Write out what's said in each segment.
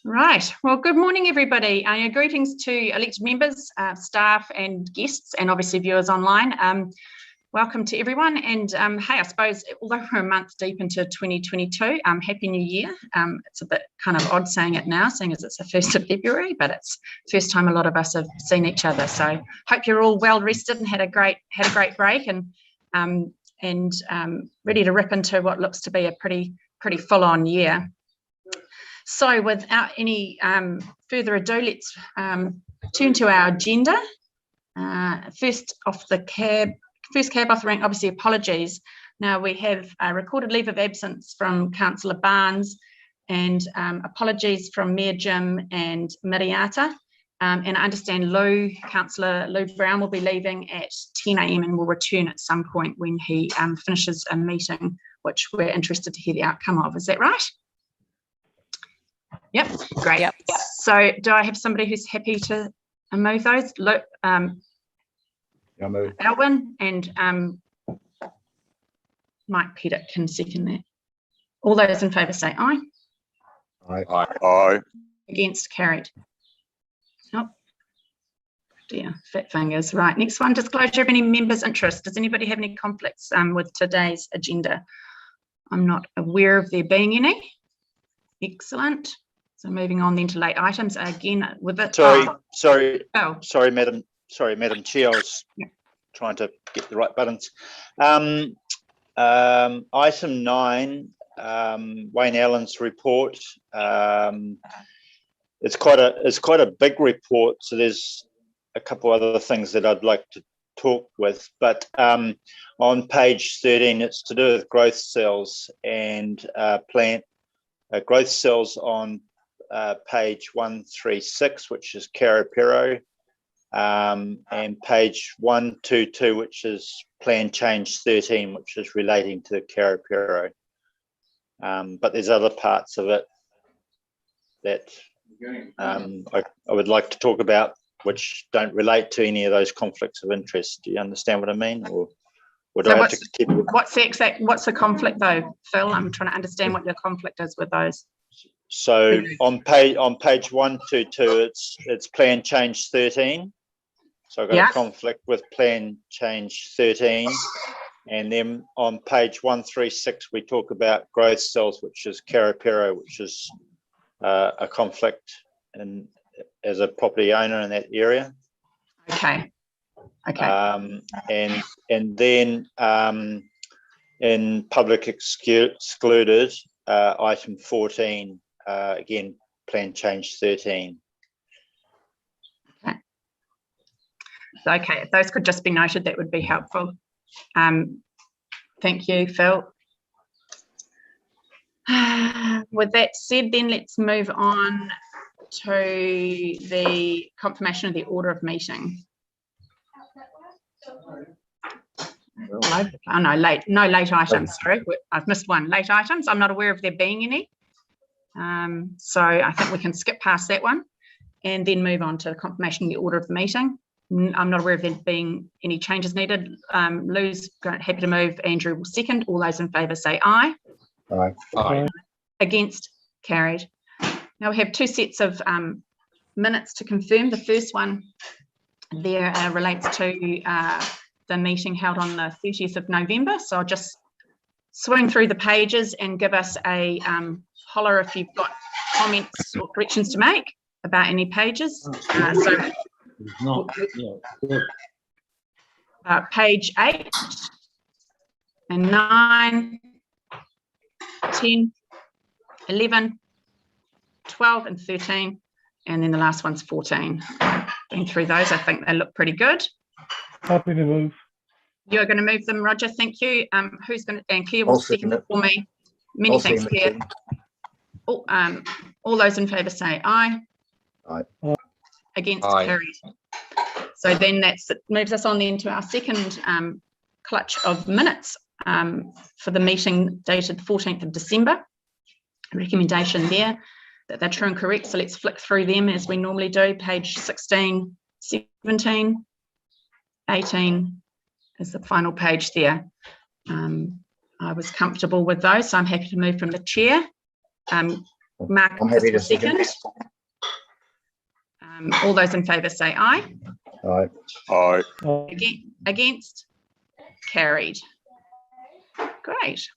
Right. Well, good morning, everybody. Greetings to elected members, staff and guests, and obviously viewers online. Welcome to everyone. And hey, I suppose, although we're a month deep into 2022, Happy New Year. It's a bit kind of odd saying it now, seeing as it's the 1st of February, but it's the first time a lot of us have seen each other. So hope you're all well rested and had a great break and ready to rip into what looks to be a pretty full-on year. So without any further ado, let's turn to our agenda. First cab off the rank, obviously apologies. Now we have a recorded leave of absence from Councillor Barnes and apologies from Mayor Jim and Miriata. And I understand Councillor Lou Brown will be leaving at 10 a.m. and will return at some point when he finishes a meeting, which we're interested to hear the outcome of. Is that right? Yep, great. Yep. So do I have somebody who's happy to move those? Alwyn and Mike Pettit can second that. All those in favour say aye. Aye. Aye. Against, carried. Oh, dear, fat fingers. Right, next one, disclosure of any members' interest. Does anybody have any conflicts with today's agenda? I'm not aware of there being any. Excellent. So moving on then to late items again with it. Sorry, Madam Chair. I was trying to get the right buttons. Item 9, Wayne Allen's report. It's quite a big report. So there's a couple other things that I'd like to talk with, but on page 13, it's to do with growth cells and plant growth cells on page 136, which is Karapiro, and page 122, which is plan change 13, which is relating to Karapiro. But there's other parts of it that I would like to talk about, which don't relate to any of those conflicts of interest. Do you understand what I mean? Or would I have to keep it? What's the conflict though, Phil? I'm trying to understand what your conflict is with those. So on page 122, it's plan change 13. So I've got a conflict with plan change 13. And then on page 136, we talk about growth cells, which is Karapiro, which is a conflict as a property owner in that area. Okay. And then in public excluded, item 14, again, plan change 13. Okay, if those could just be noted, that would be helpful. Thank you, Phil. With that said, then let's move on to the confirmation of the order of meeting. Oh no, no late items. Sorry, I've missed one. Late items. I'm not aware of there being any. So I think we can skip past that one and then move on to the confirmation of the order of the meeting. I'm not aware of there being any changes needed. Lou's happy to move. Andrew will second. All those in favour say aye. Aye. Aye. Against, carried. Now we have two sets of minutes to confirm. The first one there relates to the meeting held on the 30th of November. So I'll just swing through the pages and give us a holler if you've got comments or corrections to make about any pages. Page 8 and 9, 10, 11, 12 and 13, and then the last one's 14. Been through those, I think they look pretty good. Happy to move. You're going to move them, Roger, thank you. Who's going to, and Claire will second it for me. Many thanks, Claire. All those in favour say aye. Aye. Against, carried. So then that moves us on then to our second clutch of minutes for the meeting dated 14th of December. A recommendation there that they're true and correct. So let's flick through them as we normally do. Page 16, 17, 18 is the final page there. I was comfortable with those, so I'm happy to move from the chair. Mark, I'm happy to second. All those in favour say aye. Aye. Aye. Against? Carried. Great.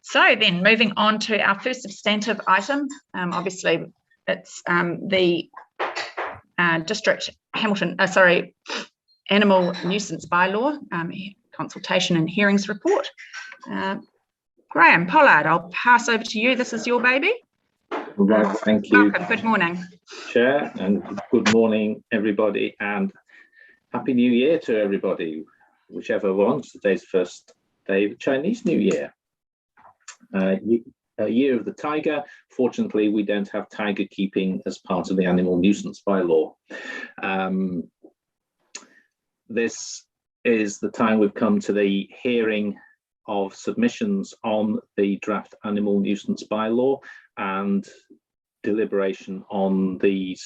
So then moving on to our first substantive item, obviously it's the District Hamilton, Animal Nuisance Bylaw, consultation and hearings report. Graham Pollard, I'll pass over to you. This is your baby. Right, thank you. Welcome, good morning. Chair, and good morning, everybody, and Happy New Year to everybody, whichever one. Today's the first day of the Chinese New Year. A year of the tiger. Fortunately, we don't have tiger keeping as part of the animal nuisance bylaw. This is the time we've come to the hearing of submissions on the draft animal nuisance bylaw and deliberation on the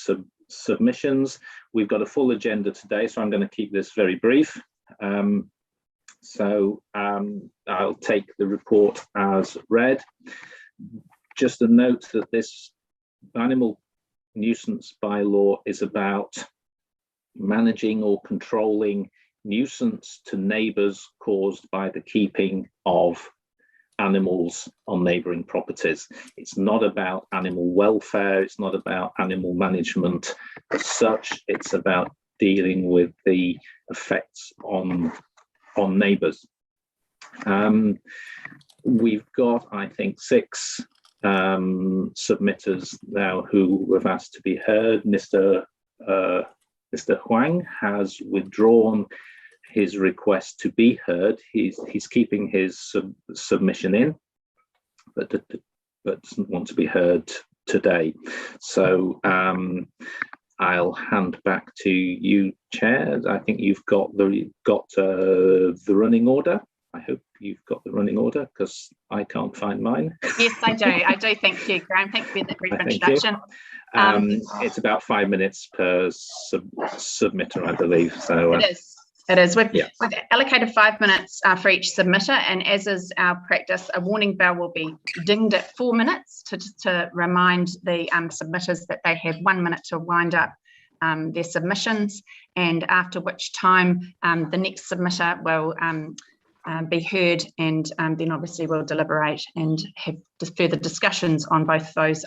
submissions. We've got a full agenda today, so I'm going to keep this very brief. I'll take the report as read. Just a note that this animal nuisance bylaw is about managing or controlling nuisance to neighbours caused by the keeping of animals on neighbouring properties. It's not about animal welfare, it's not about animal management as such, it's about dealing with the effects on neighbours. We've got, I think, 6 submitters now who have asked to be heard. Mr. Huang has withdrawn his request to be heard. He's keeping his submission in, but doesn't want to be heard today. So I'll hand back to you, Chair. I think you've got the running order. I hope you've got the running order because I can't find mine. Yes, I do. I do. Thank you, Graham. Thank you for that brief introduction. It's about 5 minutes per submitter, I believe. So it is. We've allocated 5 minutes for each submitter, and as is our practice, a warning bell will be dinged at 4 minutes to remind the submitters that they have 1 minute to wind up their submissions, and after which time the next submitter will be heard, and then obviously we'll deliberate and have further discussions on both those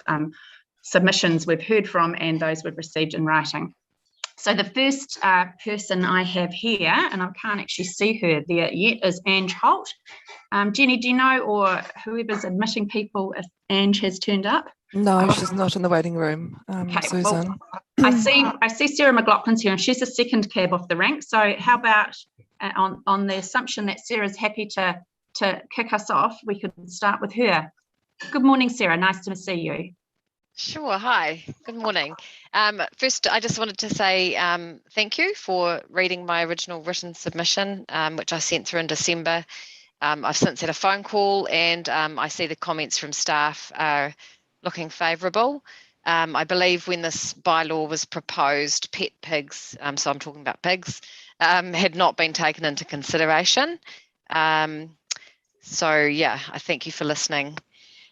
submissions we've heard from and those we've received in writing. So the first person I have here, and I can't actually see her there yet, is Ange Holt. Jenny, do you know, or whoever's admitting people, if Ange has turned up? No, she's not in the waiting room, Okay, Susan. Well, I see Sarah McLaughlin's here, and she's a second cab off the rank. So how about on the assumption that Sarah's happy to kick us off, we could start with her. Good morning, Sarah. Nice to see you. Sure. Hi. Good morning. First, I just wanted to say thank you for reading my original written submission, which I sent through in December. I've since had a phone call, and I see the comments from staff are looking favourable. I believe when this bylaw was proposed, pet pigs, so I'm talking about pigs, had not been taken into consideration. So yeah, I thank you for listening.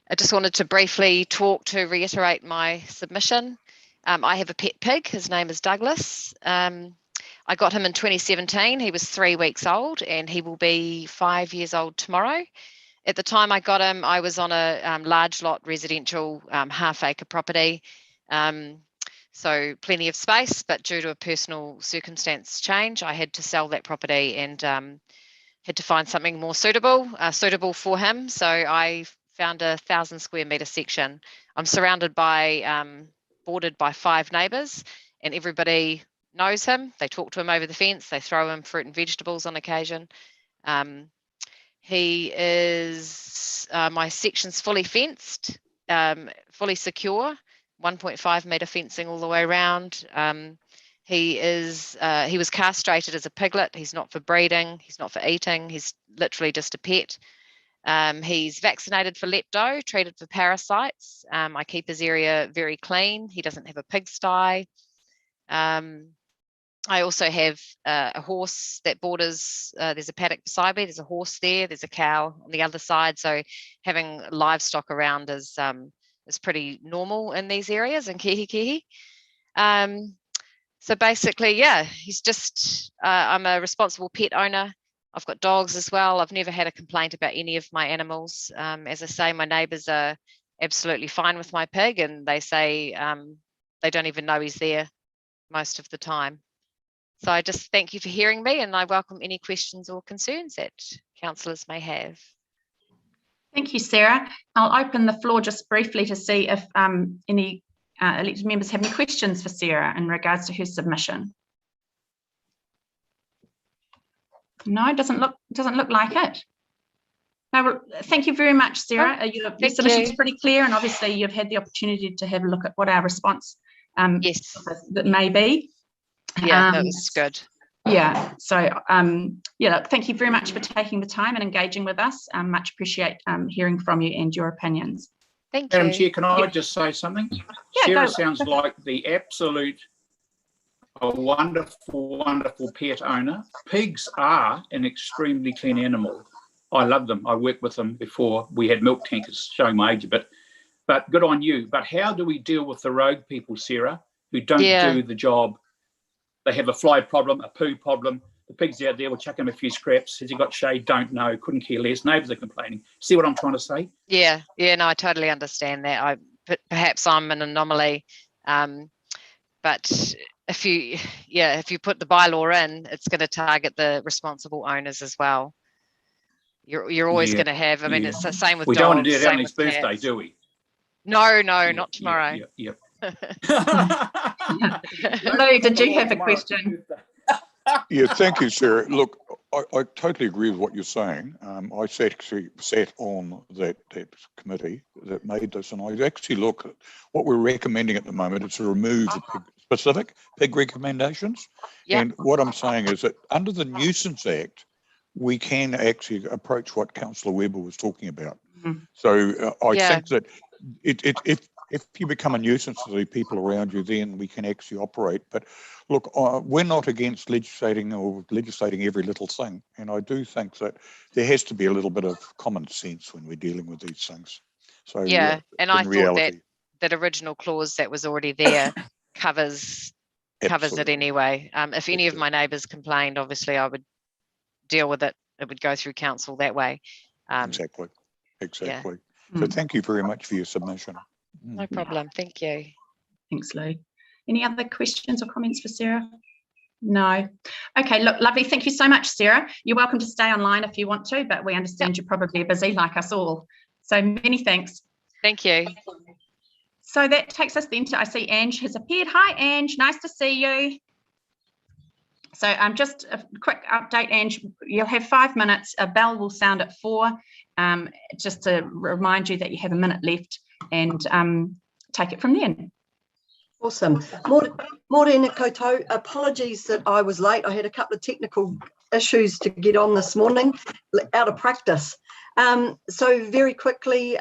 I just wanted to briefly reiterate my submission. I have a pet pig. His name is Douglas. I got him in 2017. He was 3 weeks old, and he will be 5 years old tomorrow. At the time I got him, I was on a large lot residential half-acre property. So plenty of space, but due to a personal circumstance change, I had to sell that property and had to find something more suitable for him. So I found a 1,000 square metre section. I'm surrounded by, bordered by 5 neighbours, and everybody knows him. They talk to him over the fence. They throw him fruit and vegetables on occasion. He is, my section's fully fenced, fully secure, 1.5 metre fencing all the way around. He was castrated as a piglet. He's not for breeding. He's not for eating. He's literally just a pet. He's vaccinated for lepto, treated for parasites. I keep his area very clean. He doesn't have a pigsty. I also have a horse that borders, there's a paddock beside me, there's a horse there, there's a cow on the other side. So having livestock around is pretty normal in these areas in Kihikihi. So basically, yeah, he's just, I'm a responsible pet owner. I've got dogs as well. I've never had a complaint about any of my animals. As I say, my neighbours are absolutely fine with my pig, and they say they don't even know he's there most of the time. So I just thank you for hearing me, and I welcome any questions or concerns that councillors may have. Thank you, Sarah. I'll open the floor just briefly to see if any elected members have any questions for Sarah in regards to her submission. No, doesn't look like it. No, well, thank you very much, Sarah. Your submission's pretty clear, and obviously you've had the opportunity to have a look at what our response yes, that may be. Yeah, that was good. Yeah, so yeah, look, thank you very much for taking the time and engaging with us. Much appreciate hearing from you and your opinions. Thank you. Madam Chair, can I just say something? Yeah, Sarah sounds like the absolute, a wonderful, wonderful pet owner. Pigs are an extremely clean animal. I love them. I worked with them before we had milk tankers, showing my age a bit. But good on you. But how do we deal with the rogue people, Sarah, who don't do the job? They have a fly problem, a poo problem. The pig's out there, we'll chuck him a few scraps. Has he got shade? Don't know. Couldn't care less. Neighbours are complaining. See what I'm trying to say? Yeah, no, I totally understand that. Perhaps I'm an anomaly, but if you put the bylaw in, it's going to target the responsible owners as well. You're always going to have. I mean, it's the same with dogs. We don't want to do it on his birthday, cats. Do we? No, not tomorrow. Yep. Lou, did you have a question? Yeah, thank you, Sarah. Look, I totally agree with what you're saying. I actually sat on that committee that made this, and I actually look at what we're recommending at the moment is to remove the specific pig recommendations. Yep. And what I'm saying is that under the Nuisance Act, we can actually approach what Councillor Webber was talking about. Mm-hmm. So I think that if you become a nuisance to the people around you, then we can actually operate. But look, we're not against legislating every little thing. And I do think that there has to be a little bit of common sense when we're dealing with these things. So yeah, and I reality, thought that original clause that was already there covers it anyway. If any of my neighbours complained, obviously I would deal with it. It would go through council that way. Exactly. Yeah. So thank you very much for your submission. No problem. Thank you. Thanks, Lou. Any other questions or comments for Sarah? No. Okay, look, lovely. Thank you so much, Sarah. You're welcome to stay online if you want to, but we understand you're probably busy like us all. So many thanks. Thank you. So that takes us then to, I see Ange has appeared. Hi, Ange. Nice to see you. So just a quick update, Ange. You'll have 5 minutes. A bell will sound at 4, just to remind you that you have a minute left, and take it from then. Awesome. Morena koutou. Apologies that I was late. I had a couple of technical issues to get on this morning, out of practice. So very quickly,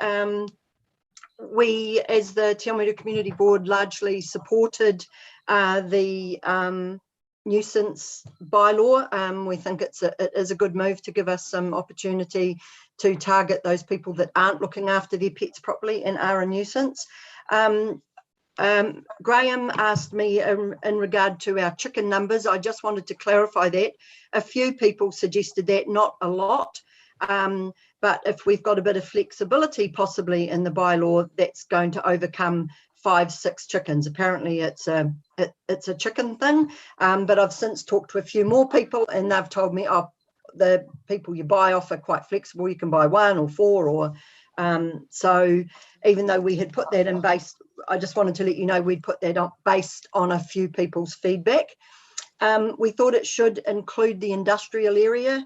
we, as the Te Awamutu Community Board, largely supported the nuisance bylaw. We think it is a good move to give us some opportunity to target those people that aren't looking after their pets properly and are a nuisance. Graham asked me in regard to our chicken numbers. I just wanted to clarify that. A few people suggested that, not a lot, but if we've got a bit of flexibility possibly in the bylaw, that's going to overcome 5-6 chickens. Apparently it's a chicken thing, but I've since talked to a few more people and they've told me, oh, the people you buy off are quite flexible. You can buy 1 or 4 or so even though we had put that in based, I just wanted to let you know we'd put that up based on a few people's feedback. We thought it should include the industrial area,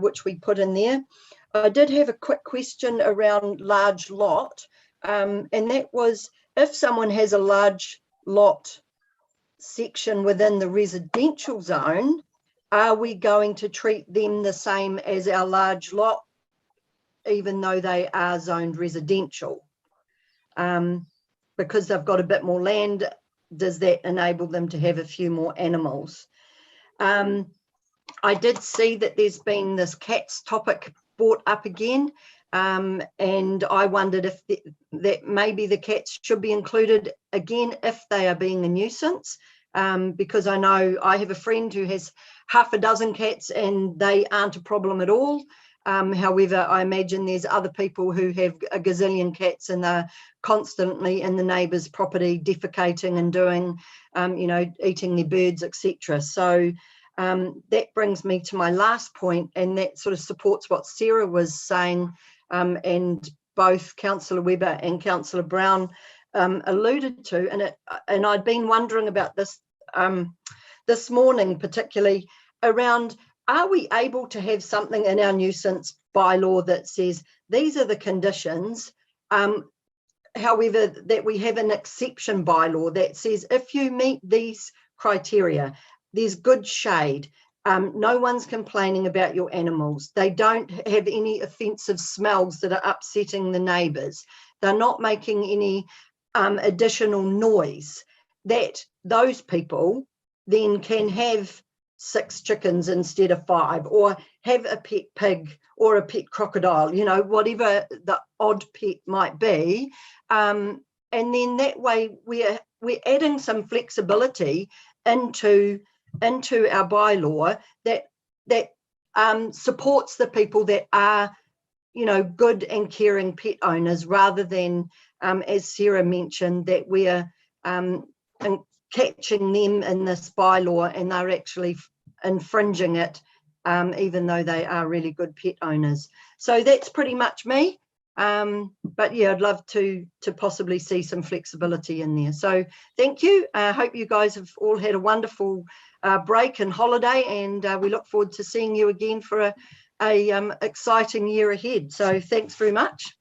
which we put in there. I did have a quick question around large lot, and that was, if someone has a large lot section within the residential zone, are we going to treat them the same as our large lot, even though they are zoned residential? Because they've got a bit more land, does that enable them to have a few more animals? I did see that there's been this cats topic brought up again, and I wondered if that maybe the cats should be included again if they are being a nuisance, because I know I have a friend who has half a dozen cats and they aren't a problem at all. However, I imagine there's other people who have a gazillion cats and they're constantly in the neighbour's property defecating and doing, eating their birds, etc. So that brings me to my last point, and that sort of supports what Sarah was saying, and both Councillor Webber and Councillor Brown alluded to. And I'd been wondering about this this morning, particularly around, are we able to have something in our nuisance bylaw that says these are the conditions, however, that we have an exception bylaw that says if you meet these criteria, there's good shade, no one's complaining about your animals, they don't have any offensive smells that are upsetting the neighbours, they're not making any additional noise, that those people then can have 6 chickens instead of 5, or have a pet pig or a pet crocodile, whatever the odd pet might be. And then that way we're adding some flexibility into our bylaw that supports the people that are, good and caring pet owners, rather than, as Sarah mentioned, that we're catching them in this bylaw and they're actually infringing it, even though they are really good pet owners. So that's pretty much me. But yeah, I'd love to possibly see some flexibility in there. So thank you. I hope you guys have all had a wonderful break and holiday, and we look forward to seeing you again for a exciting year ahead. So thanks very much.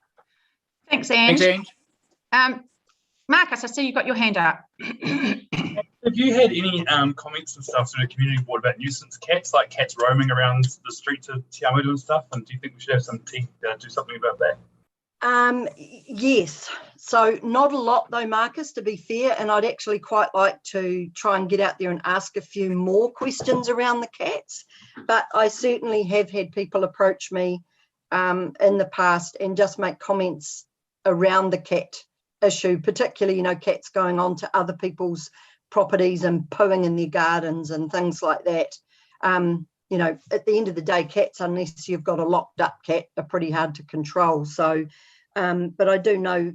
Thanks, Ange. Thanks, Ange. Marcus, I see you got your hand up. Have you had any comments and stuff to the community board about nuisance cats, like cats roaming around the streets of Te Awamutu and stuff? And do you think we should have some teeth do something about that? Yes. So not a lot though, Marcus, to be fair. And I'd actually quite like to try and get out there and ask a few more questions around the cats. But I certainly have had people approach me in the past and just make comments around the cat issue, particularly, cats going on to other people's properties and pooing in their gardens and things like that. At the end of the day, cats, unless you've got a locked up cat, are pretty hard to control. So, but I do know,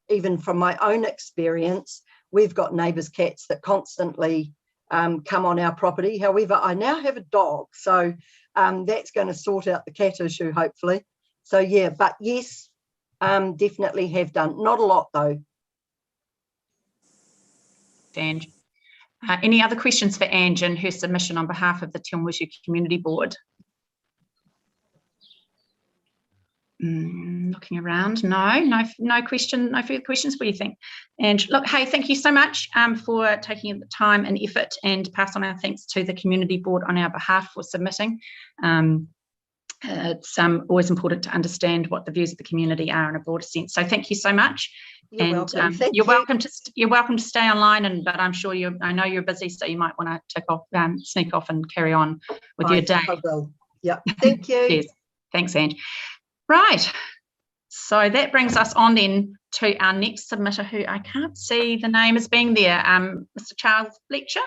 even from my own experience, we've got neighbours' cats that constantly come on our property. However, I now have a dog, so that's going to sort out the cat issue, hopefully. So yeah, but yes, definitely have done. Not a lot though. Ange. Any other questions for Ange and her submission on behalf of the Te Awamutu Community Board? Looking around, no question, no further questions. What do you think? And look, hey, thank you so much for taking the time and effort, and pass on our thanks to the Community Board on our behalf for submitting. It's always important to understand what the views of the community are in a broader sense. So thank you so much. You're welcome. You're welcome to stay online, but I'm sure I know you're busy, so you might want to sneak off and carry on with your day. I will. Yeah. Thank you. Yes. Thanks, Ange. Right. So that brings us on then to our next submitter, who I can't see the name as being there. Mr. Charles Fletcher.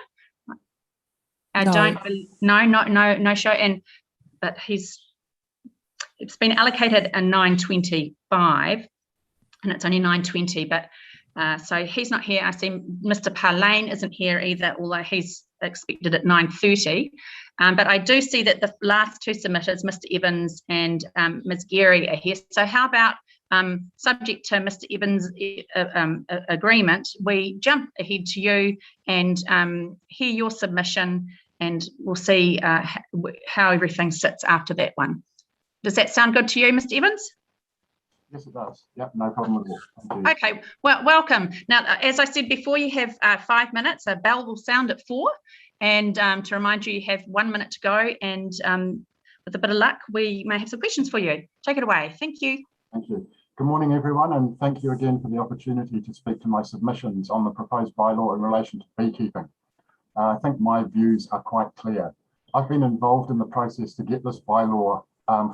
No show. But it's been allocated a 9:25, and it's only 9:20, but so he's not here. I see Mr. Parlane isn't here either, although he's expected at 9:30. But I do see that the last two submitters, Mr. Evans and Ms. Geary, are here. So how about, subject to Mr. Evans' agreement, we jump ahead to you and hear your submission, and we'll see how everything sits after that one. Does that sound good to you, Mr. Evans? Yes, it does. Yep, no problem at all. Okay, well, welcome. Now, as I said before, you have 5 minutes. A bell will sound at 4. And to remind you, you have 1 minute to go. And with a bit of luck, we may have some questions for you. Take it away. Thank you. Thank you. Good morning, everyone. And thank you again for the opportunity to speak to my submissions on the proposed bylaw in relation to beekeeping. I think my views are quite clear. I've been involved in the process to get this bylaw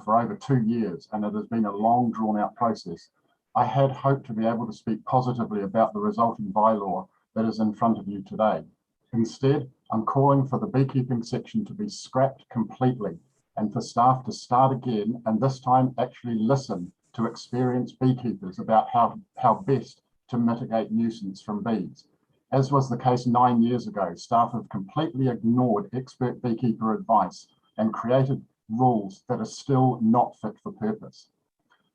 for over 2 years, and it has been a long, drawn-out process. I had hoped to be able to speak positively about the resulting bylaw that is in front of you today. Instead, I'm calling for the beekeeping section to be scrapped completely and for staff to start again, and this time actually listen to experienced beekeepers about how best to mitigate nuisance from bees. As was the case 9 years ago, staff have completely ignored expert beekeeper advice and created rules that are still not fit for purpose.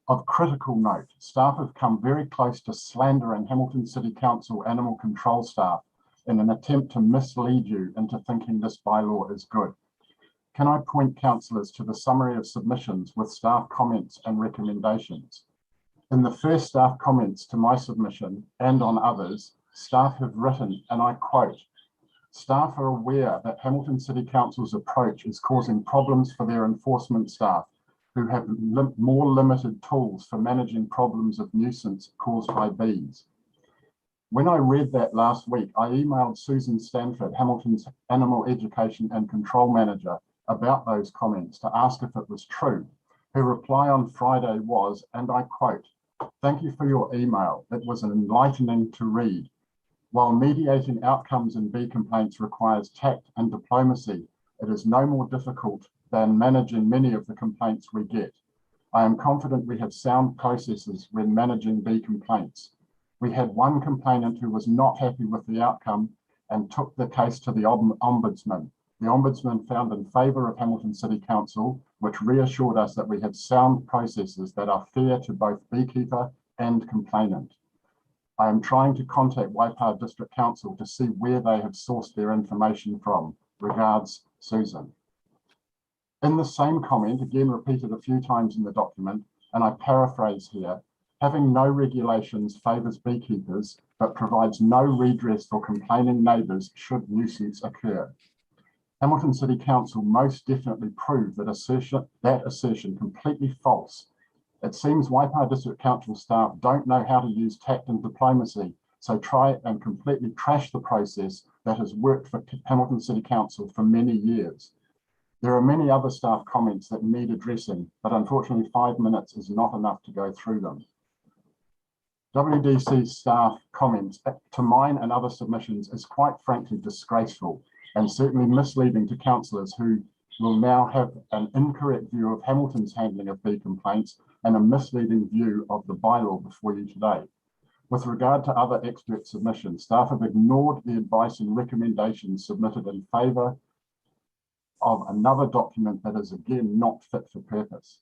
Of critical note, staff have come very close to slandering Hamilton City Council animal control staff in an attempt to mislead you into thinking this bylaw is good. Can I point councillors to the summary of submissions with staff comments and recommendations? In the first staff comments to my submission and on others, staff have written, and I quote, "Staff are aware that Hamilton City Council's approach is causing problems for their enforcement staff, who have more limited tools for managing problems of nuisance caused by bees." When I read that last week, I emailed Susan Stanford, Hamilton's Animal Education and Control Manager, about those comments to ask if it was true. Her reply on Friday was, and I quote, "Thank you for your email. It was enlightening to read. While mediating outcomes in bee complaints requires tact and diplomacy, it is no more difficult than managing many of the complaints we get. I am confident we have sound processes when managing bee complaints. We had one complainant who was not happy with the outcome and took the case to the Ombudsman. The Ombudsman found in favour of Hamilton City Council, which reassured us that we have sound processes that are fair to both beekeeper and complainant. I am trying to contact Waipa District Council to see where they have sourced their information from. Regards, Susan." In the same comment, again repeated a few times in the document, and I paraphrase here, "Having no regulations favours beekeepers, but provides no redress for complaining neighbours should nuisance occur." Hamilton City Council most definitely proved that assertion completely false. It seems Waipa District Council staff don't know how to use tact and diplomacy, so try and completely trash the process that has worked for Hamilton City Council for many years. There are many other staff comments that need addressing, but unfortunately 5 minutes is not enough to go through them. WDC staff comments to mine and other submissions is quite frankly disgraceful and certainly misleading to councillors who will now have an incorrect view of Hamilton's handling of bee complaints and a misleading view of the bylaw before you today. With regard to other expert submissions, staff have ignored the advice and recommendations submitted in favour of another document that is again not fit for purpose.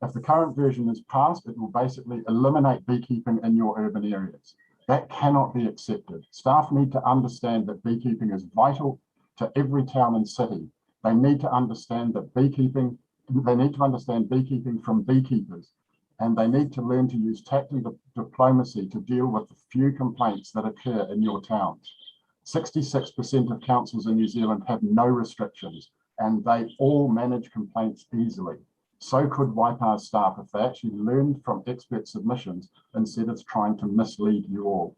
If the current version is passed, it will basically eliminate beekeeping in your urban areas. That cannot be accepted. Staff need to understand that beekeeping is vital to every town and city. They need to understand that beekeeping from beekeepers, and they need to learn to use tact and diplomacy to deal with the few complaints that occur in your towns. 66% of councils in New Zealand have no restrictions, and they all manage complaints easily. So could Waipa staff if they actually learned from expert submissions instead of trying to mislead you all.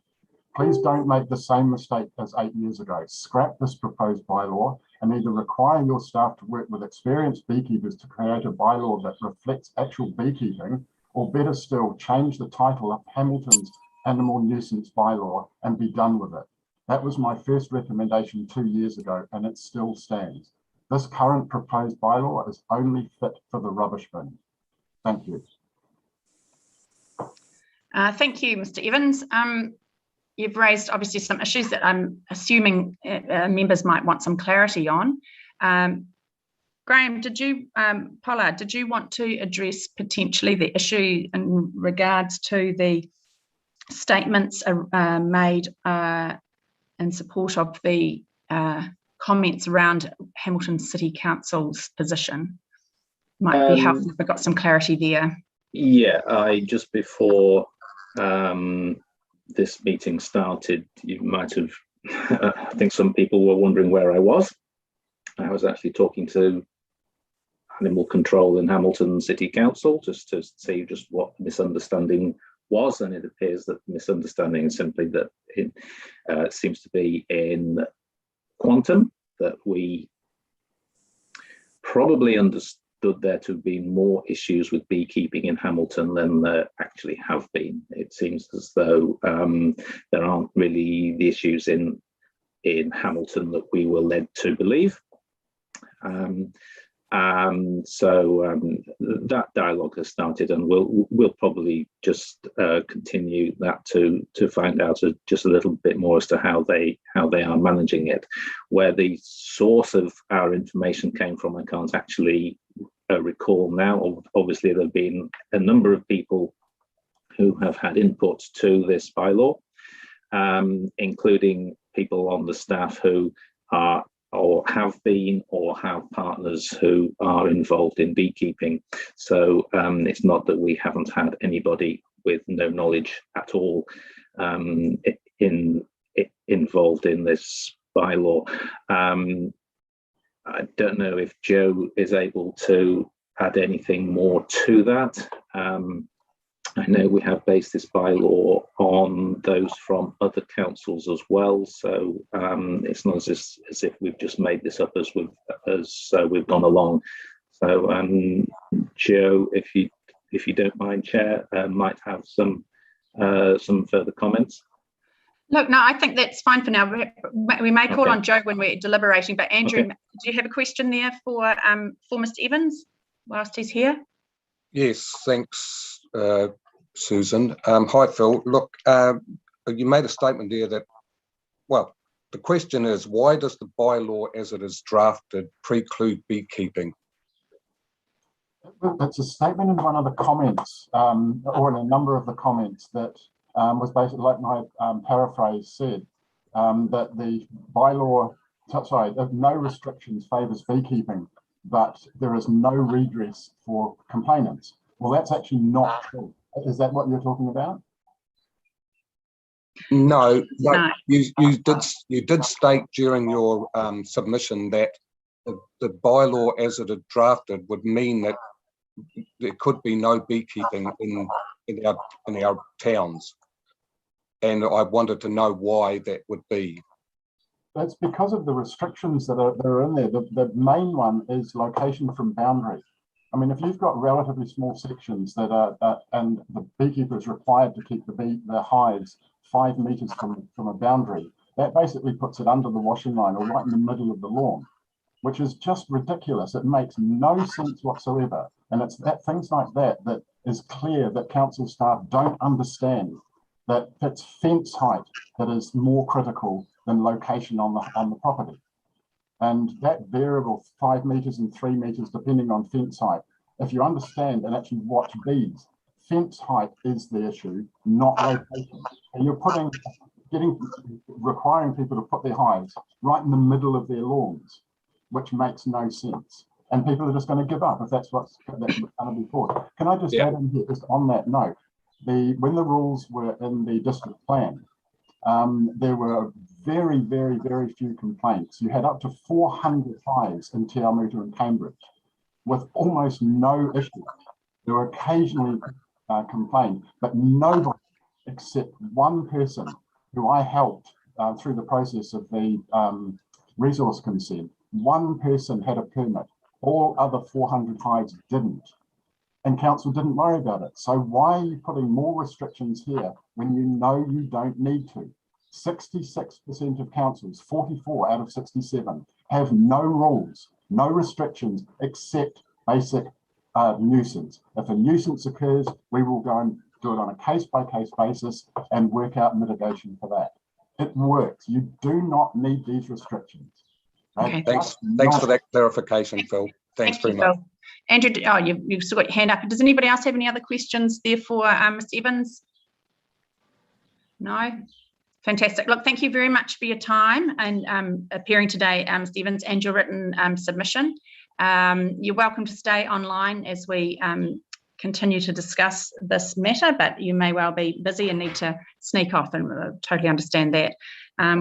Please don't make the same mistake as 8 years ago. Scrap this proposed bylaw and either require your staff to work with experienced beekeepers to create a bylaw that reflects actual beekeeping, or better still, change the title of Hamilton's Animal Nuisance Bylaw and be done with it. That was my first recommendation 2 years ago, and it still stands. This current proposed bylaw is only fit for the rubbish bin. Thank you. Thank you, Mr. Evans. You've raised obviously some issues that I'm assuming members might want some clarity on. Graham, Paula, did you want to address potentially the issue in regards to the statements made in support of the comments around Hamilton City Council's position? Might be helpful if we got some clarity there. Yeah, just before this meeting started, you might have, I think some people were wondering where I was. I was actually talking to Animal Control in Hamilton City Council just to see just what misunderstanding was, and it appears that the misunderstanding is simply that it seems to be in quantum, that we probably understood there to have been more issues with beekeeping in Hamilton than there actually have been. It seems as though there aren't really the issues in Hamilton that we were led to believe. So that dialogue has started, and we'll probably just continue that to find out just a little bit more as to how they are managing it. Where the source of our information came from, I can't actually recall now. Obviously, there have been a number of people who have had input to this bylaw, including people on the staff who are or have been or have partners who are involved in beekeeping. So it's not that we haven't had anybody with no knowledge at all involved in this bylaw. I don't know if Joe is able to add anything more to that. I know we have based this bylaw on those from other councils as well, so it's not as if we've just made this up as we've gone along. So, Joe, if you don't mind, Chair, might have some further comments. Look, no, I think that's fine for now. We may call on Joe when we're deliberating, but Andrew, do you have a question there for Mr. Evans whilst he's here? Yes, thanks, Susan. Hi, Phil. Look, you made a statement there that, well, the question is, why does the bylaw as it is drafted preclude beekeeping? It's a statement in one of the comments, or in a number of the comments, that was basically, like my paraphrase said, that the bylaw, sorry, no restrictions favours beekeeping, but there is no redress for complainants. Well, that's actually not true. Is that what you're talking about? No. You did state during your submission that the bylaw as it is drafted would mean that there could be no beekeeping in our towns, and I wanted to know why that would be. That's because of the restrictions that are in there. The main one is location from boundary. I mean, if you've got relatively small sections that are, and the beekeeper is required to keep the hives 5 metres from a boundary, that basically puts it under the washing line or right in the middle of the lawn, which is just ridiculous. It makes no sense whatsoever. And it's things like that is clear that council staff don't understand, that it's fence height that is more critical than location on the property. And that variable 5 metres and 3 metres, depending on fence height, if you understand and actually watch bees, fence height is the issue, not location. And you're requiring people to put their hives right in the middle of their lawns, which makes no sense. And people are just going to give up if that's what's going to be forced. Can I just add in here, just on that note, when the rules were in the district plan, there were very, very, very few complaints. You had up to 400 hives in Te Awamutu and Cambridge with almost no issues. There were occasionally complained, but nobody except one person who I helped through the process of the resource consent. One person had a permit. All other 400 hives didn't. And council didn't worry about it. So why are you putting more restrictions here when you know you don't need to? 66% of councils, 44 out of 67, have no rules, no restrictions, except basic nuisance. If a nuisance occurs, we will go and do it on a case-by-case basis and work out mitigation for that. It works. You do not need these restrictions. Okay. Thanks for that clarification, Phil. Thanks very much. Phil. Andrew, you've still got your hand up. Does anybody else have any other questions there for Mr. Evans? No? Fantastic. Look, thank you very much for your time and appearing today, Mr. Evans, and your written submission. You're welcome to stay online as we continue to discuss this matter, but you may well be busy and need to sneak off, and totally understand that.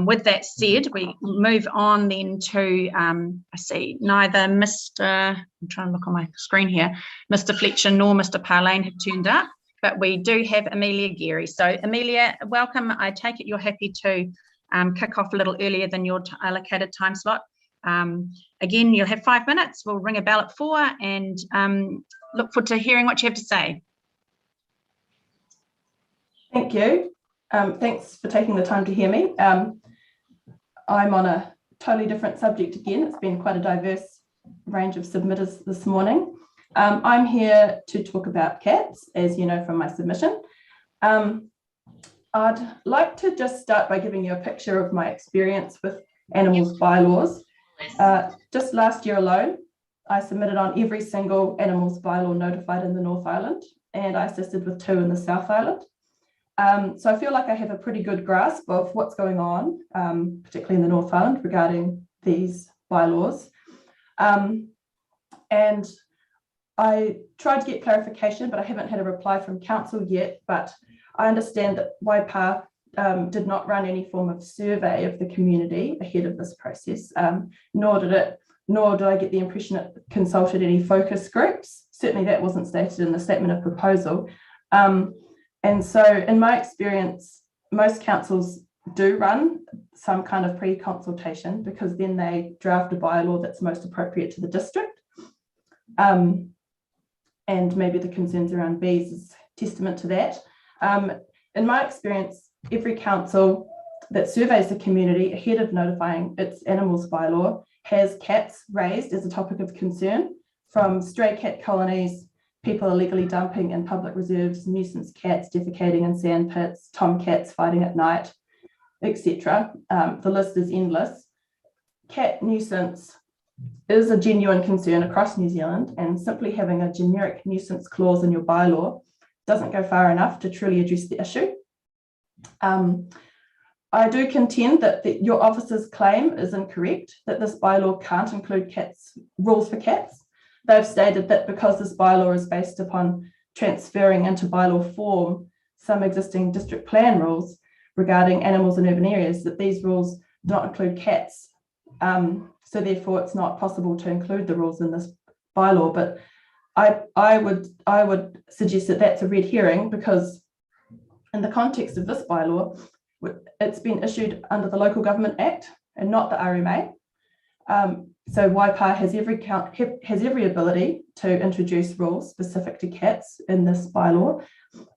With that said, we move on then to, I see neither Mr. I'm trying to look on my screen here, Mr. Fletcher nor Mr. Parlane have turned up, but we do have Amelia Geary. So Amelia, welcome. I take it you're happy to kick off a little earlier than your allocated time slot. Again, you'll have 5 minutes. We'll ring a bell at 4 and look forward to hearing what you have to say. Thank you. Thanks for taking the time to hear me. I'm on a totally different subject again. It's been quite a diverse range of submitters this morning. I'm here to talk about cats, as you know from my submission. I'd like to just start by giving you a picture of my experience with animals bylaws. Just last year alone, I submitted on every single animals bylaw notified in the North Island, and I assisted with 2 in the South Island. So I feel like I have a pretty good grasp of what's going on, particularly in the North Island regarding these bylaws. And I tried to get clarification, but I haven't had a reply from council yet. But I understand that Waipa did not run any form of survey of the community ahead of this process, nor did I get the impression it consulted any focus groups. Certainly that wasn't stated in the statement of proposal. And so in my experience, most councils do run some kind of pre-consultation, because then they draft a bylaw that's most appropriate to the district. And maybe the concerns around bees is testament to that. In my experience, every council that surveys the community ahead of notifying its animals bylaw has cats raised as a topic of concern, from stray cat colonies, people illegally dumping in public reserves, nuisance cats defecating in sand pits, tomcats fighting at night, etc. The list is endless. Cat nuisance is a genuine concern across New Zealand, and simply having a generic nuisance clause in your bylaw doesn't go far enough to truly address the issue. I do contend that your officer's claim is incorrect, that this bylaw can't include rules for cats. They've stated that because this bylaw is based upon transferring into bylaw form some existing district plan rules regarding animals in urban areas, that these rules do not include cats. So therefore it's not possible to include the rules in this bylaw. But I would suggest that that's a red herring, because in the context of this bylaw, it's been issued under the Local Government Act and not the RMA. So Waipa has every ability to introduce rules specific to cats in this bylaw,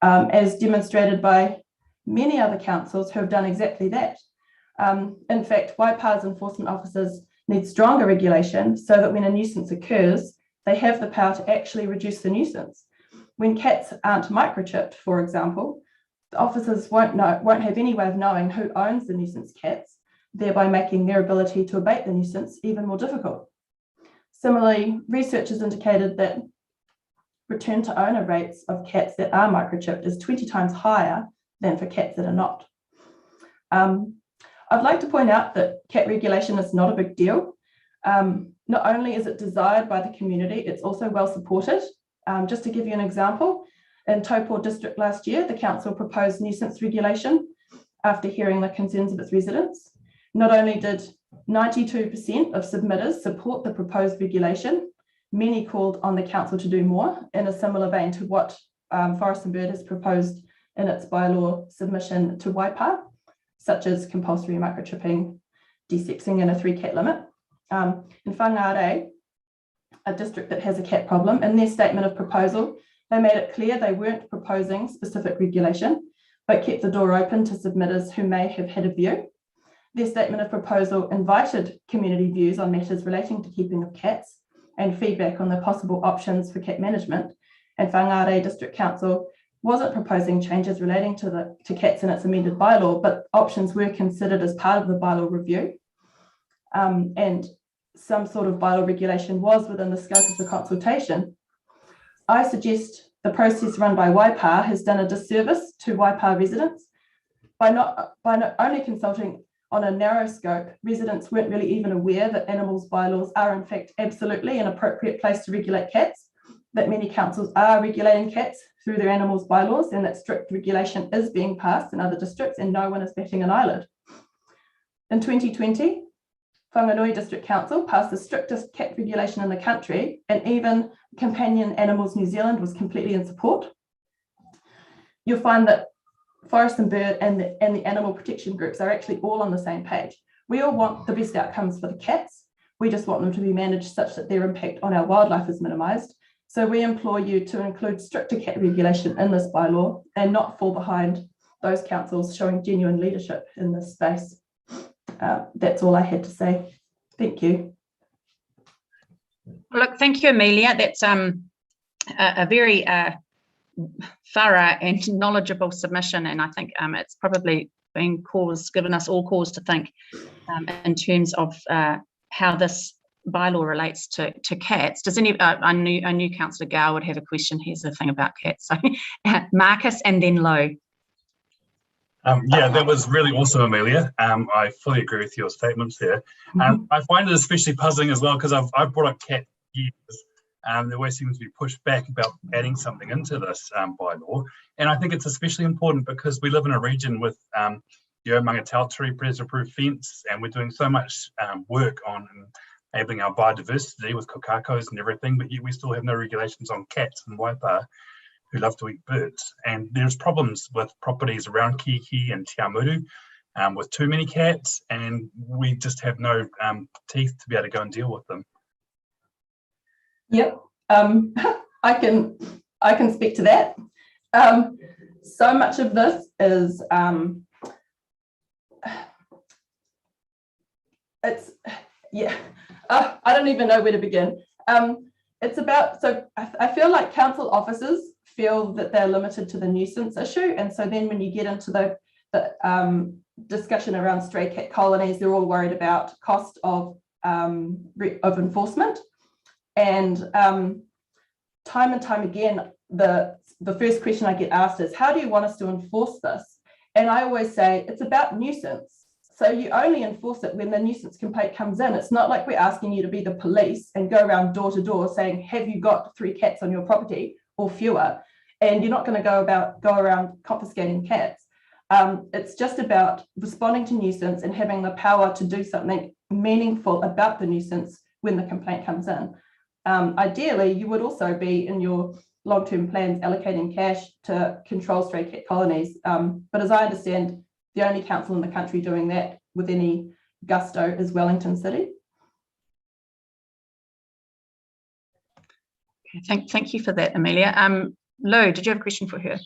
as demonstrated by many other councils who have done exactly that. In fact, Waipa's enforcement officers need stronger regulation so that when a nuisance occurs, they have the power to actually reduce the nuisance. When cats aren't microchipped, for example, the officers won't have any way of knowing who owns the nuisance cats, thereby making their ability to abate the nuisance even more difficult. Similarly, research has indicated that return to owner rates of cats that are microchipped is 20 times higher than for cats that are not. I'd like to point out that cat regulation is not a big deal. Not only is it desired by the community, it's also well supported. Just to give you an example, in Taupō district last year, the council proposed nuisance regulation after hearing the concerns of its residents. Not only did 92% of submitters support the proposed regulation, many called on the council to do more, in a similar vein to what Forest and Bird has proposed in its bylaw submission to Waipa, such as compulsory microchipping, desexing, and a 3-cat limit. In Whangarei, a district that has a cat problem, in their statement of proposal, they made it clear they weren't proposing specific regulation, but kept the door open to submitters who may have had a view. Their statement of proposal invited community views on matters relating to keeping of cats and feedback on the possible options for cat management. And Whangarei District Council wasn't proposing changes relating to cats in its amended bylaw, but options were considered as part of the bylaw review. And some sort of bylaw regulation was within the scope of the consultation. I suggest the process run by Waipa has done a disservice to Waipa residents. By not only consulting on a narrow scope, residents weren't really even aware that animals bylaws are in fact absolutely an appropriate place to regulate cats, that many councils are regulating cats through their animals bylaws, and that strict regulation is being passed in other districts and no one is batting an eyelid. In 2020, Whanganui District Council passed the strictest cat regulation in the country, and even Companion Animals New Zealand was completely in support. You'll find that forest and bird and the animal protection groups are actually all on the same page. We all want the best outcomes for the cats. We just want them to be managed such that their impact on our wildlife is minimised. So we implore you to include stricter cat regulation in this bylaw and not fall behind those councils showing genuine leadership in this space. That's all I had to say. Thank you. Look, thank you, Amelia. That's a very thorough and knowledgeable submission, and I think it's probably given us all cause to think in terms of how this bylaw relates to cats. Does I knew Councillor Gow would have a question. Here's the thing about cats. So Marcus and then Lo. Yeah, that was really awesome, Amelia. I fully agree with your statements there. I find it especially puzzling as well because I've brought up cat years. There always seems to be pushed back about adding something into this bylaw. And I think it's especially important because we live in a region with the Omanga Tautari predator-proof fence, and we're doing so much work on enabling our biodiversity with kokakos and everything, but yet we still have no regulations on cats and waipa who love to eat birds. And there's problems with properties around Kiki and Te Amuru with too many cats, and we just have no teeth to be able to go and deal with them. Yep, I can speak to that. So much of this is I don't even know where to begin. It's about, so I feel like council officers feel that they're limited to the nuisance issue, and so then when you get into the discussion around stray cat colonies, they're all worried about cost of enforcement. And time and time again, the first question I get asked is, how do you want us to enforce this? And I always say, it's about nuisance. So you only enforce it when the nuisance complaint comes in. It's not like we're asking you to be the police and go around door to door saying, have you got 3 cats on your property or fewer? And you're not going to go around confiscating cats. It's just about responding to nuisance and having the power to do something meaningful about the nuisance when the complaint comes in. Ideally, you would also be in your long-term plans allocating cash to control stray cat colonies. But as I understand, the only council in the country doing that with any gusto is Wellington City. Okay, thank you for that, Amelia. Lo, did you have a question for her?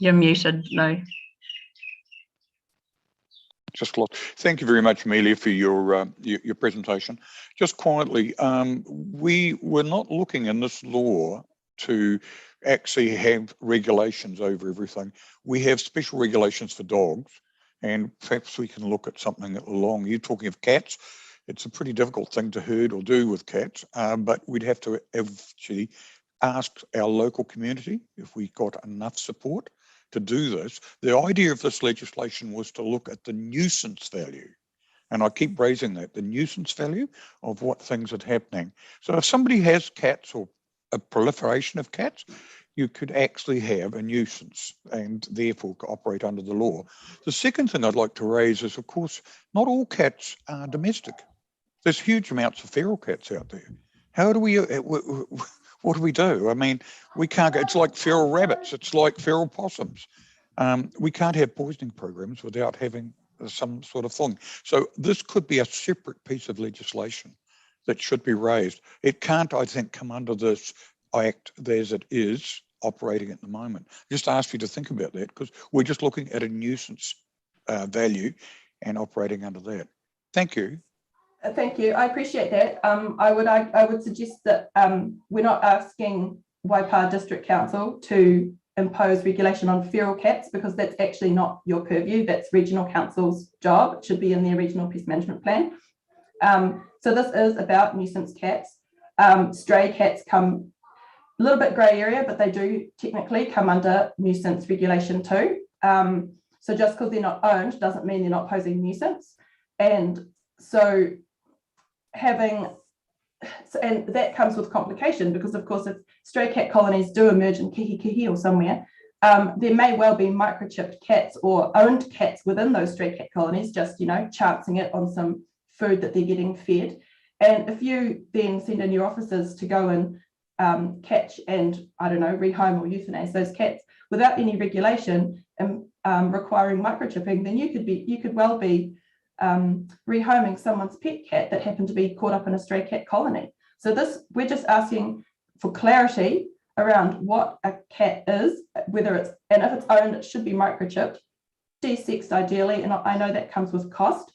You're muted, Lo. Just lost. Thank you very much, Amelia, for your presentation. Just quietly, we were not looking in this law to actually have regulations over everything. We have special regulations for dogs, and perhaps we can look at something along. You're talking of cats. It's a pretty difficult thing to herd or do with cats, but we'd have to actually ask our local community if we got enough support to do this. The idea of this legislation was to look at the nuisance value. And I keep raising that, the nuisance value of what things are happening. So if somebody has cats or a proliferation of cats, you could actually have a nuisance and therefore operate under the law. The second thing I'd like to raise is, of course, not all cats are domestic. There's huge amounts of feral cats out there. How do we, what do we do? I mean, we can't go, it's like feral rabbits, it's like feral possums. We can't have poisoning programs without having some sort of thing. So this could be a separate piece of legislation that should be raised. It can't, I think, come under this Act as it is operating at the moment. Just ask you to think about that because we're just looking at a nuisance value and operating under that. Thank you. Thank you. I appreciate that. I would suggest that we're not asking Waipa District Council to impose regulation on feral cats because that's actually not your purview. That's Regional Council's job. It should be in their Regional Pest Management Plan. So this is about nuisance cats. Stray cats come a little bit grey area, but they do technically come under nuisance regulation too. So just because they're not owned doesn't mean they're not posing nuisance. And so and that comes with complication because of course if stray cat colonies do emerge in Kihi or somewhere, there may well be microchipped cats or owned cats within those stray cat colonies, just, you know, chancing it on some food that they're getting fed. And if you then send in your officers to go and catch and, I don't know, rehome or euthanize those cats without any regulation and requiring microchipping, then you could well be rehoming someone's pet cat that happened to be caught up in a stray cat colony. So we're just asking for clarity around what a cat is, whether it's, and if it's owned, it should be microchipped, de-sexed ideally, and I know that comes with cost.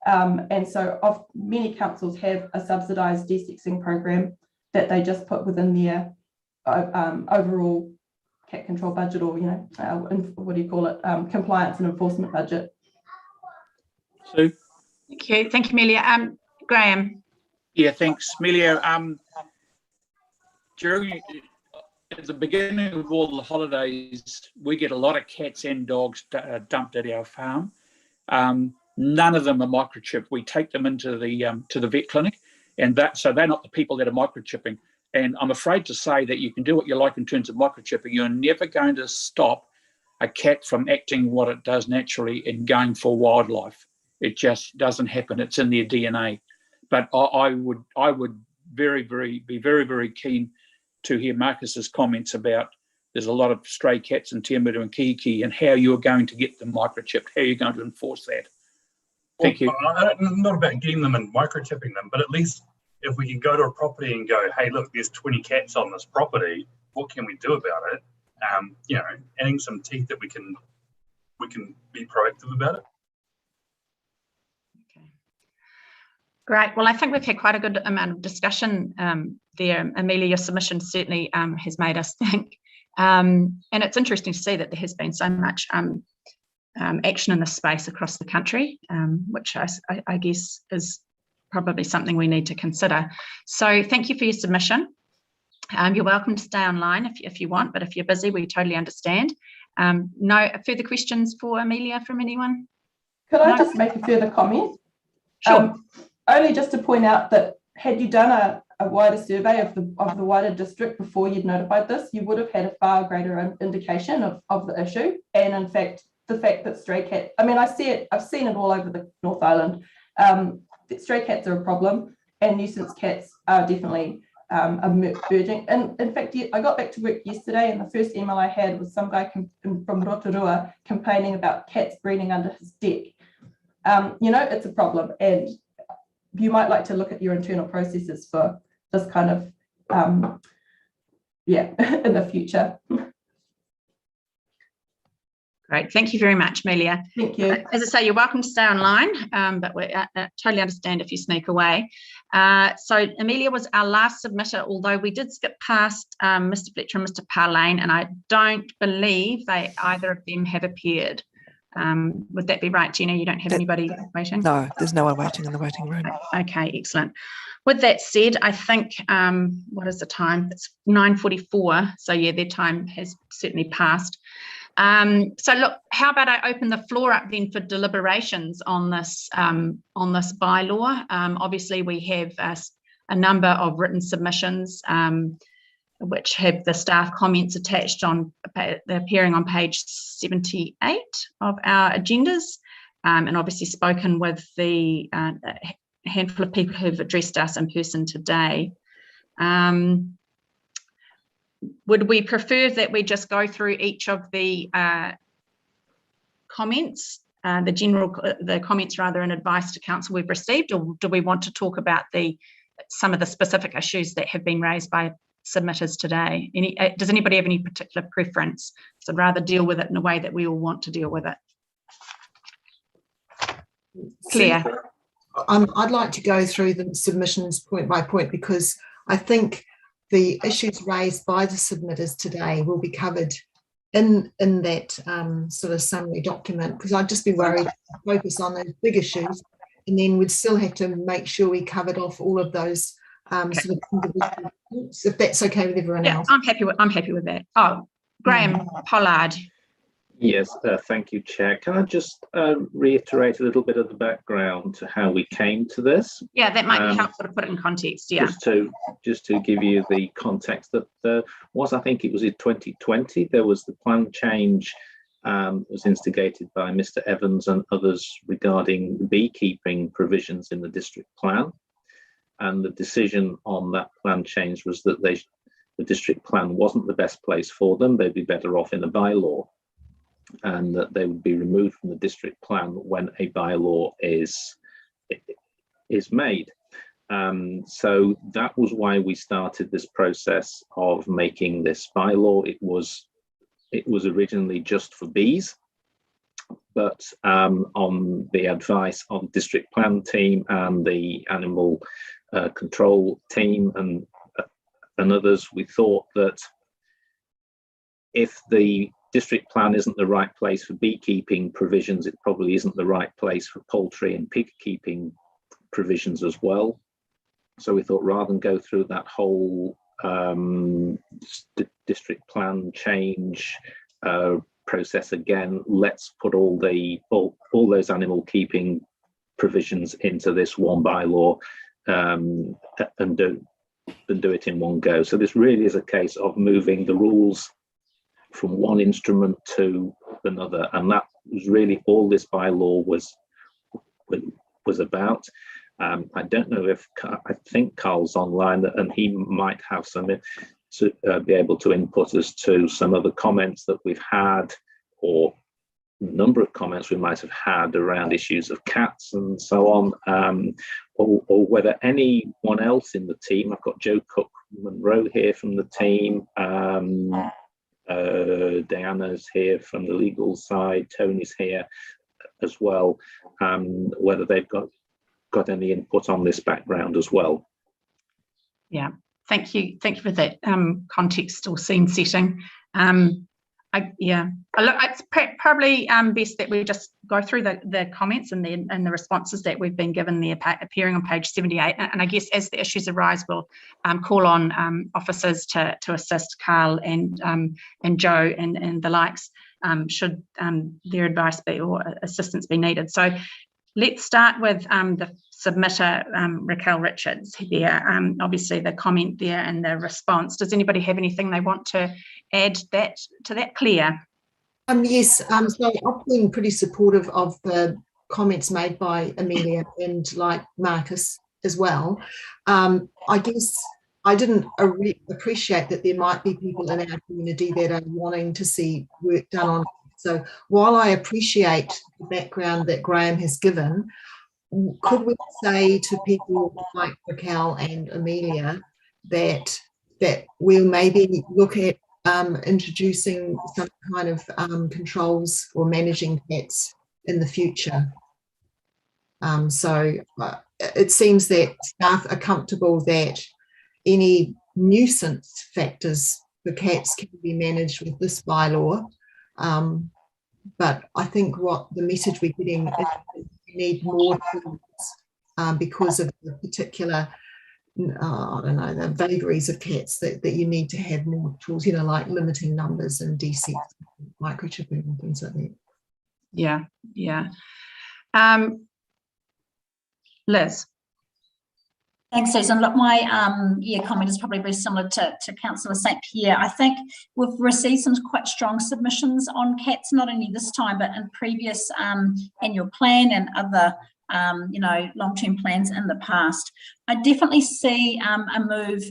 And so many councils have a subsidised de-sexing program that they just put within their overall cat control budget, or, you know, what do you call it, compliance and enforcement budget. Sue? Thank you, Amelia. Graham. Yeah, thanks, Amelia. At the beginning of all the holidays, we get a lot of cats and dogs dumped at our farm. None of them are microchipped. We take them into the vet clinic, and so they're not the people that are microchipping. And I'm afraid to say that you can do what you like in terms of microchipping. You're never going to stop a cat from acting what it does naturally and going for wildlife. It just doesn't happen. It's in their DNA. But I would be very keen to hear Marcus's comments about there's a lot of stray cats in Te Amutu and Kiki, and how you're going to get them microchipped, how you're going to enforce that. Thank you. Not about getting them and microchipping them, but at least if we can go to a property and go, hey, look, there's 20 cats on this property, what can we do about it? You know, adding some teeth that we can be proactive about it. Okay. Great. Well, I think we've had quite a good amount of discussion there. Amelia, your submission certainly has made us think. And it's interesting to see that there has been so much action in this space across the country, which I guess is probably something we need to consider. So thank you for your submission. You're welcome to stay online if you want, but if you're busy, we totally understand. No further questions for Amelia from anyone? Could I just make a further comment? Sure. Only just to point out that had you done a wider survey of the wider district before you'd notified this, you would have had a far greater indication of the issue. And in fact, the fact that stray cat, I mean, I've seen it all over the North Island. Stray cats are a problem, and nuisance cats are definitely emerging. And in fact, I got back to work yesterday, and the first email I had was some guy from Rotorua complaining about cats breeding under his deck. You know, it's a problem, and you might like to look at your internal processes for this kind of, in the future. Great, thank you very much, Amelia. Thank you. As I say, you're welcome to stay online, but we totally understand if you sneak away. So Amelia was our last submitter, although we did skip past Mr. Fletcher and Mr. Parlane, and I don't believe either of them have appeared. Would that be right, Gina? You don't have anybody waiting? No, there's no one waiting in the waiting room. Okay, excellent. With that said, I think, what is the time? It's 9:44. So yeah, their time has certainly passed. So look, how about I open the floor up then for deliberations on this bylaw. Obviously, we have a number of written submissions which have the staff comments attached they're appearing on page 78 of our agendas, and obviously spoken with the handful of people who've addressed us in person today. Would we prefer that we just go through each of the comments, the comments rather, and advice to council we've received, or do we want to talk about some of the specific issues that have been raised by submitters today? Does anybody have any particular preference? So I'd rather deal with it in a way that we all want to deal with it. Claire. I'd like to go through the submissions point by point, because I think the issues raised by the submitters today will be covered in that sort of summary document, because I'd just be worried to focus on those big issues, and then we'd still have to make sure we covered off all of those sort of individual points, if that's okay with everyone else. I'm happy with that. Oh, Graham Pollard. Yes, thank you, Chair. Can I just reiterate a little bit of the background to how we came to this? Yeah, that might be helpful to put it in context. Yeah. Just to give you the context, that I think it was in 2020, there was the plan change was instigated by Mr. Evans and others regarding beekeeping provisions in the district plan, and the decision on that plan change was that the district plan wasn't the best place for them, they'd be better off in a bylaw, and that they would be removed from the district plan when a bylaw is made. So that was why we started this process of making this bylaw. It was originally just for bees, but on the advice of the district plan team and the animal control team and others, we thought that if the district plan isn't the right place for beekeeping provisions, it probably isn't the right place for poultry and pig keeping provisions as well. So we thought, rather than go through that whole district plan change process again, let's put all those animal keeping provisions into this one bylaw and do it in one go. So this really is a case of moving the rules from one instrument to another, and that was really all this bylaw was about. I don't know if, I think Carl's online, and he might have some to be able to input us to some of the comments that we've had, or number of comments we might have had around issues of cats and so on, or whether anyone else in the team. I've got Joe Cook Monroe here from the team, Diana's here from the legal side, Tony's here as well, whether they've got any input on this background as well. Yeah, thank you for that context or scene setting. Look, it's probably best that we just go through the comments and the responses that we've been given there, appearing on page 78. And I guess as the issues arise, we'll call on officers to assist Carl and Joe and the likes, should their advice be or assistance be needed. So let's start with the submitter, Raquel Richards here. Obviously the comment there and the response. Does anybody have anything they want to add to that, Claire? Yes, so I've been pretty supportive of the comments made by Amelia and like Marcus as well. I guess I didn't appreciate that there might be people in our community that are wanting to see work done on. So while I appreciate the background that Graham has given, could we say to people like Raquel and Amelia that we'll maybe look at introducing some kind of controls or managing cats in the future? So it seems that staff are comfortable that any nuisance factors for cats can be managed with this bylaw. But I think what the message we're getting is we need more tools because of the particular, I don't know, the vagaries of cats that you need to have more tools, like limiting numbers and DCs, microchipping and things like that. Yeah. Liz. Thanks, Susan. Look, my comment is probably very similar to Councillor St. Pierre. I think we've received some quite strong submissions on cats, not only this time, but in previous annual plan and other long-term plans in the past. I definitely see a move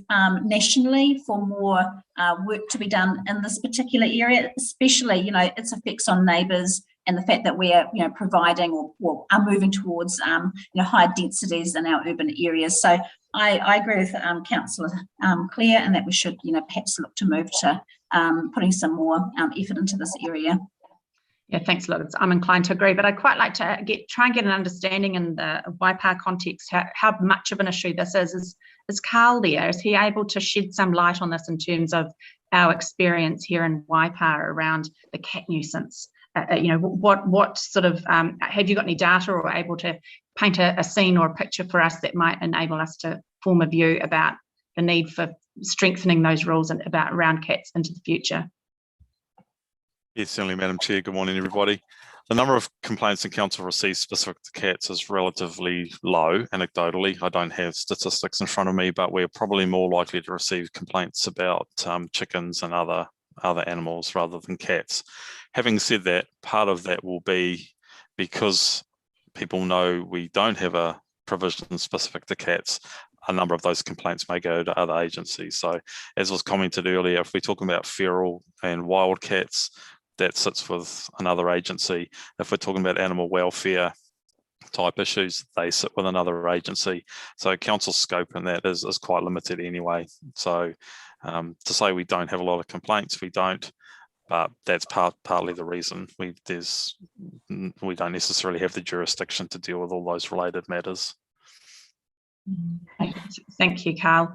nationally for more work to be done in this particular area, especially, its effects on neighbours and the fact that we're, providing or are moving towards, higher densities in our urban areas. So I agree with Councillor Claire, and that we should, perhaps look to move to putting some more effort into this area. Yeah, thanks, Liz. I'm inclined to agree, but I'd quite like to try and get an understanding in the Waipa context how much of an issue this is. Is Carl there? Is he able to shed some light on this in terms of our experience here in Waipa around the cat nuisance? What sort of have you got any data or able to paint a scene or a picture for us that might enable us to form a view about the need for strengthening those rules and around cats into the future? Yes, certainly, Madam Chair. Good morning, everybody. The number of complaints in council receives specific to cats is relatively low, anecdotally. I don't have statistics in front of me, but we're probably more likely to receive complaints about chickens and other animals rather than cats. Having said that, part of that will be because people know we don't have a provision specific to cats. a number of those complaints may go to other agencies. So as was commented earlier, if we're talking about feral and wild cats, that sits with another agency. If we're talking about animal welfare type issues, they sit with another agency. So council's scope in that is quite limited anyway. So to say we don't have a lot of complaints, we don't, but that's partly the reason. We don't necessarily have the jurisdiction to deal with all those related matters. Thank you, Carl.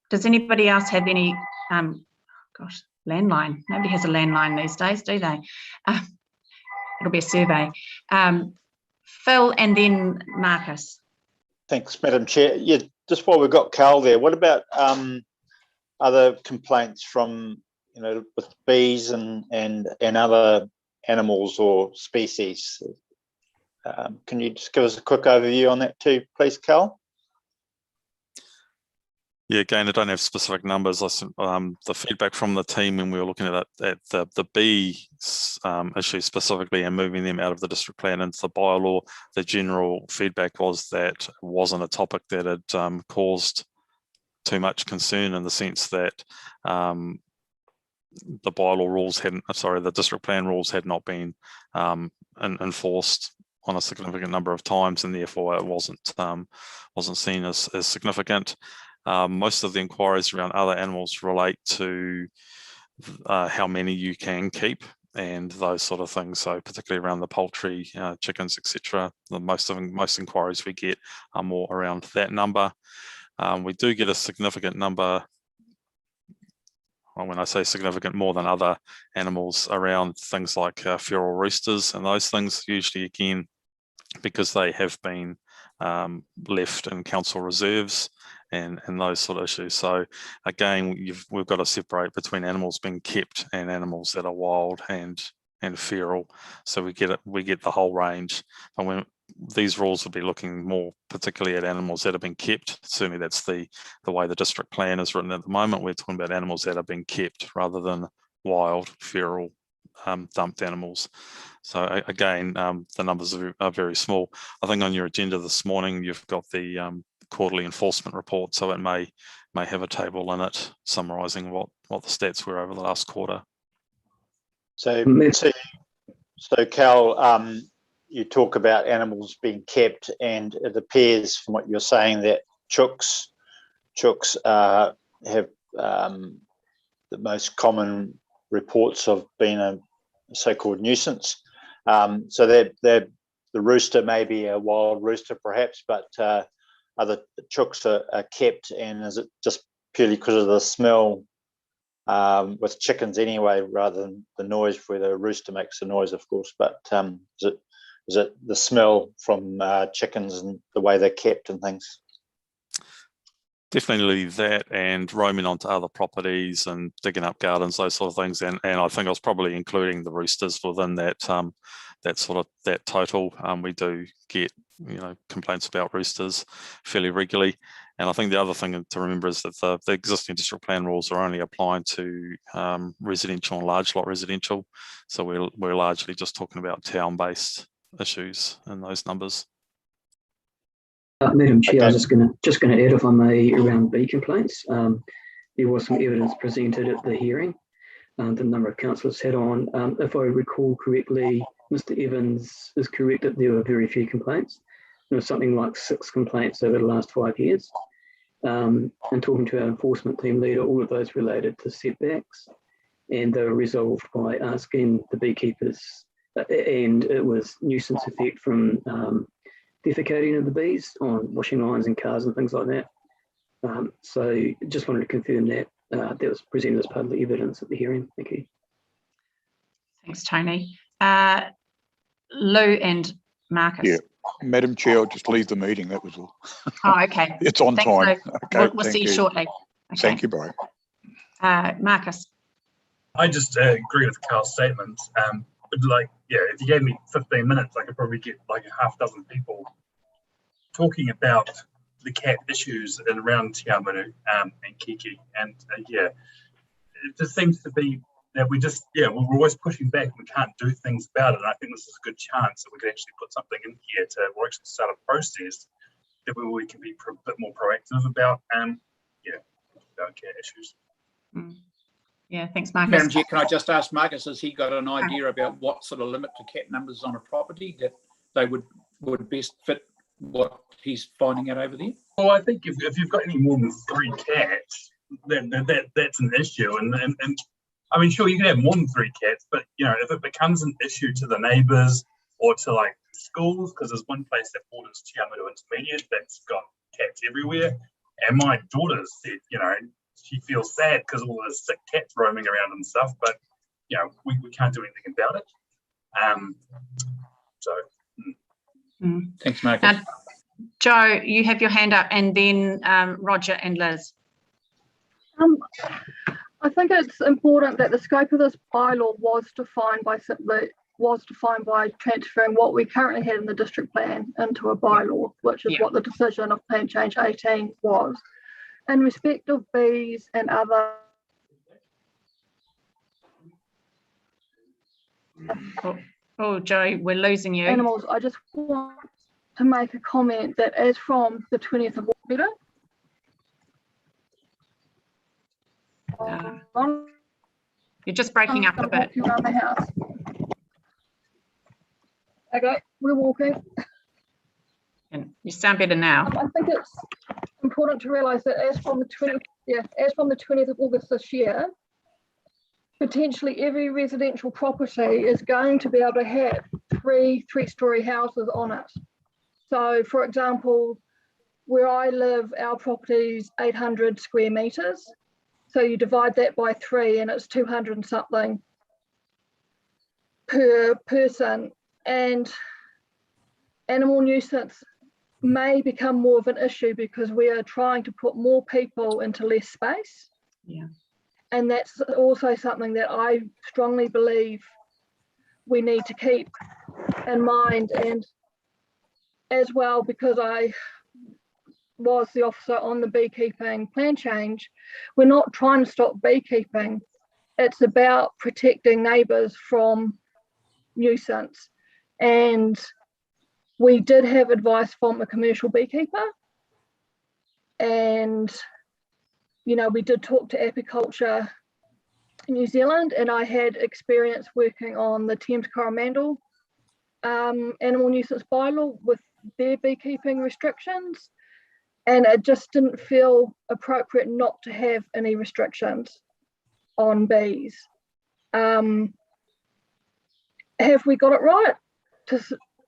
Does anybody else have any, gosh, landline? Nobody has a landline these days, do they? It'll be a survey. Phil and then Marcus. Thanks, Madam Chair. Yeah, just while we've got Carl there, what about other complaints from, with bees and other animals or species? Can you just give us a quick overview on that too, please, Carl? Yeah, again, I don't have specific numbers. The feedback from the team when we were looking at the bee issue specifically and moving them out of the district plan into the bylaw, the general feedback was that it wasn't a topic that had caused too much concern, in the sense that the bylaw rules the district plan rules had not been enforced on a significant number of times, and therefore it wasn't seen as significant. Most of the inquiries around other animals relate to how many you can keep and those sort of things. So particularly around the poultry, chickens, etc. Most inquiries we get are more around that number. We do get a significant number. When I say significant, more than other animals, around things like feral roosters and those things, usually again because they have been left in council reserves and those sort of issues. So again, we've got to separate between animals being kept and animals that are wild and feral. So we get the whole range. And when these rules will be looking more particularly at animals that have been kept. Certainly that's the way the district plan is written at the moment. We're talking about animals that are being kept rather than wild, feral, dumped animals. So again, the numbers are very small. I think on your agenda this morning, you've got the quarterly enforcement report, so it may have a table in it summarising what the stats were over the last quarter. So Cal, you talk about animals being kept, and it appears from what you're saying that chooks have the most common reports of being a so-called nuisance. So the rooster may be a wild rooster perhaps, but other chooks are kept, and is it just purely because of the smell with chickens anyway, rather than the noise, where the rooster makes the noise, of course, but is it the smell from chickens and the way they're kept and things? Definitely that, and roaming onto other properties and digging up gardens, those sort of things. And I think I was probably including the roosters within that that total. We do get complaints about roosters fairly regularly. And I think the other thing to remember is that the existing district plan rules are only applying to residential and large lot residential. So we're largely just talking about town-based issues in those numbers. Madam Chair, I was just going to add, if I may, around bee complaints. There was some evidence presented at the hearing. The number of councillors had on. If I recall correctly, Mr. Evans is correct that there were very few complaints. There was something like 6 complaints over the last 5 years. And talking to our enforcement team leader, all of those related to setbacks, and they were resolved by asking the beekeepers, and it was nuisance effect from defecating of the bees on washing lines and cars and things like that. So just wanted to confirm that that was presented as part of the evidence at the hearing. Thank you. Thanks, Tony. Lou and Marcus. Yeah, Madam Chair, I'll just leave the meeting. That was all. Oh, okay. It's on time. Okay, we'll see you shortly. Okay. Thank you, Brian. Marcus. I just agree with Carl's statement. But if you gave me 15 minutes, I could probably get like a half dozen people talking about the cat issues around Te Awamutu and Kiki. And it just seems to be that we're always pushing back and we can't do things about it. And I think this is a good chance that we could actually put something in here or actually start a process where we can be a bit more proactive about about cat issues. Yeah, thanks, Marcus. Madam Chair, can I just ask Marcus, has he got an idea about what sort of limit to cat numbers on a property that they would best fit what he's finding out over there? Well, I think if you've got any more than 3 cats, then that's an issue. And I mean, sure, you can have more than 3 cats, but if it becomes an issue to the neighbours or to like schools, because there's one place that borders Tiamatu Intermediate that's got cats everywhere, and my daughter said, she feels sad because all the sick cats roaming around and stuff, but we can't do anything about it. Thanks, Marcus. Joe, you have your hand up, and then Roger and Liz. I think it's important that the scope of this bylaw was defined by transferring what we currently had in the district plan into a bylaw, which is what the decision of Plan Change 18 was. In respect of bees and other Joe, we're losing you. Animals, I just want to make a comment that as from the 20th of August, you're just breaking up a bit. Around the house. Okay, we're walking. And you sound better now. I think it's important to realise that as from the 20th of August this year, potentially every residential property is going to be able to have 3 three-storey houses on it. So, for example, where I live, our property is 800 square metres. So you divide that by 3 and it's 200 and something per person. And animal nuisance may become more of an issue because we are trying to put more people into less space. Yeah. And that's also something that I strongly believe we need to keep in mind. And as well, because I was the officer on the beekeeping plan change, we're not trying to stop beekeeping. It's about protecting neighbours from nuisance. And we did have advice from a commercial beekeeper. And, we did talk to Apiculture New Zealand, and I had experience working on the Thames Coromandel animal nuisance bylaw with their beekeeping restrictions. And it just didn't feel appropriate not to have any restrictions on bees. Have we got it right?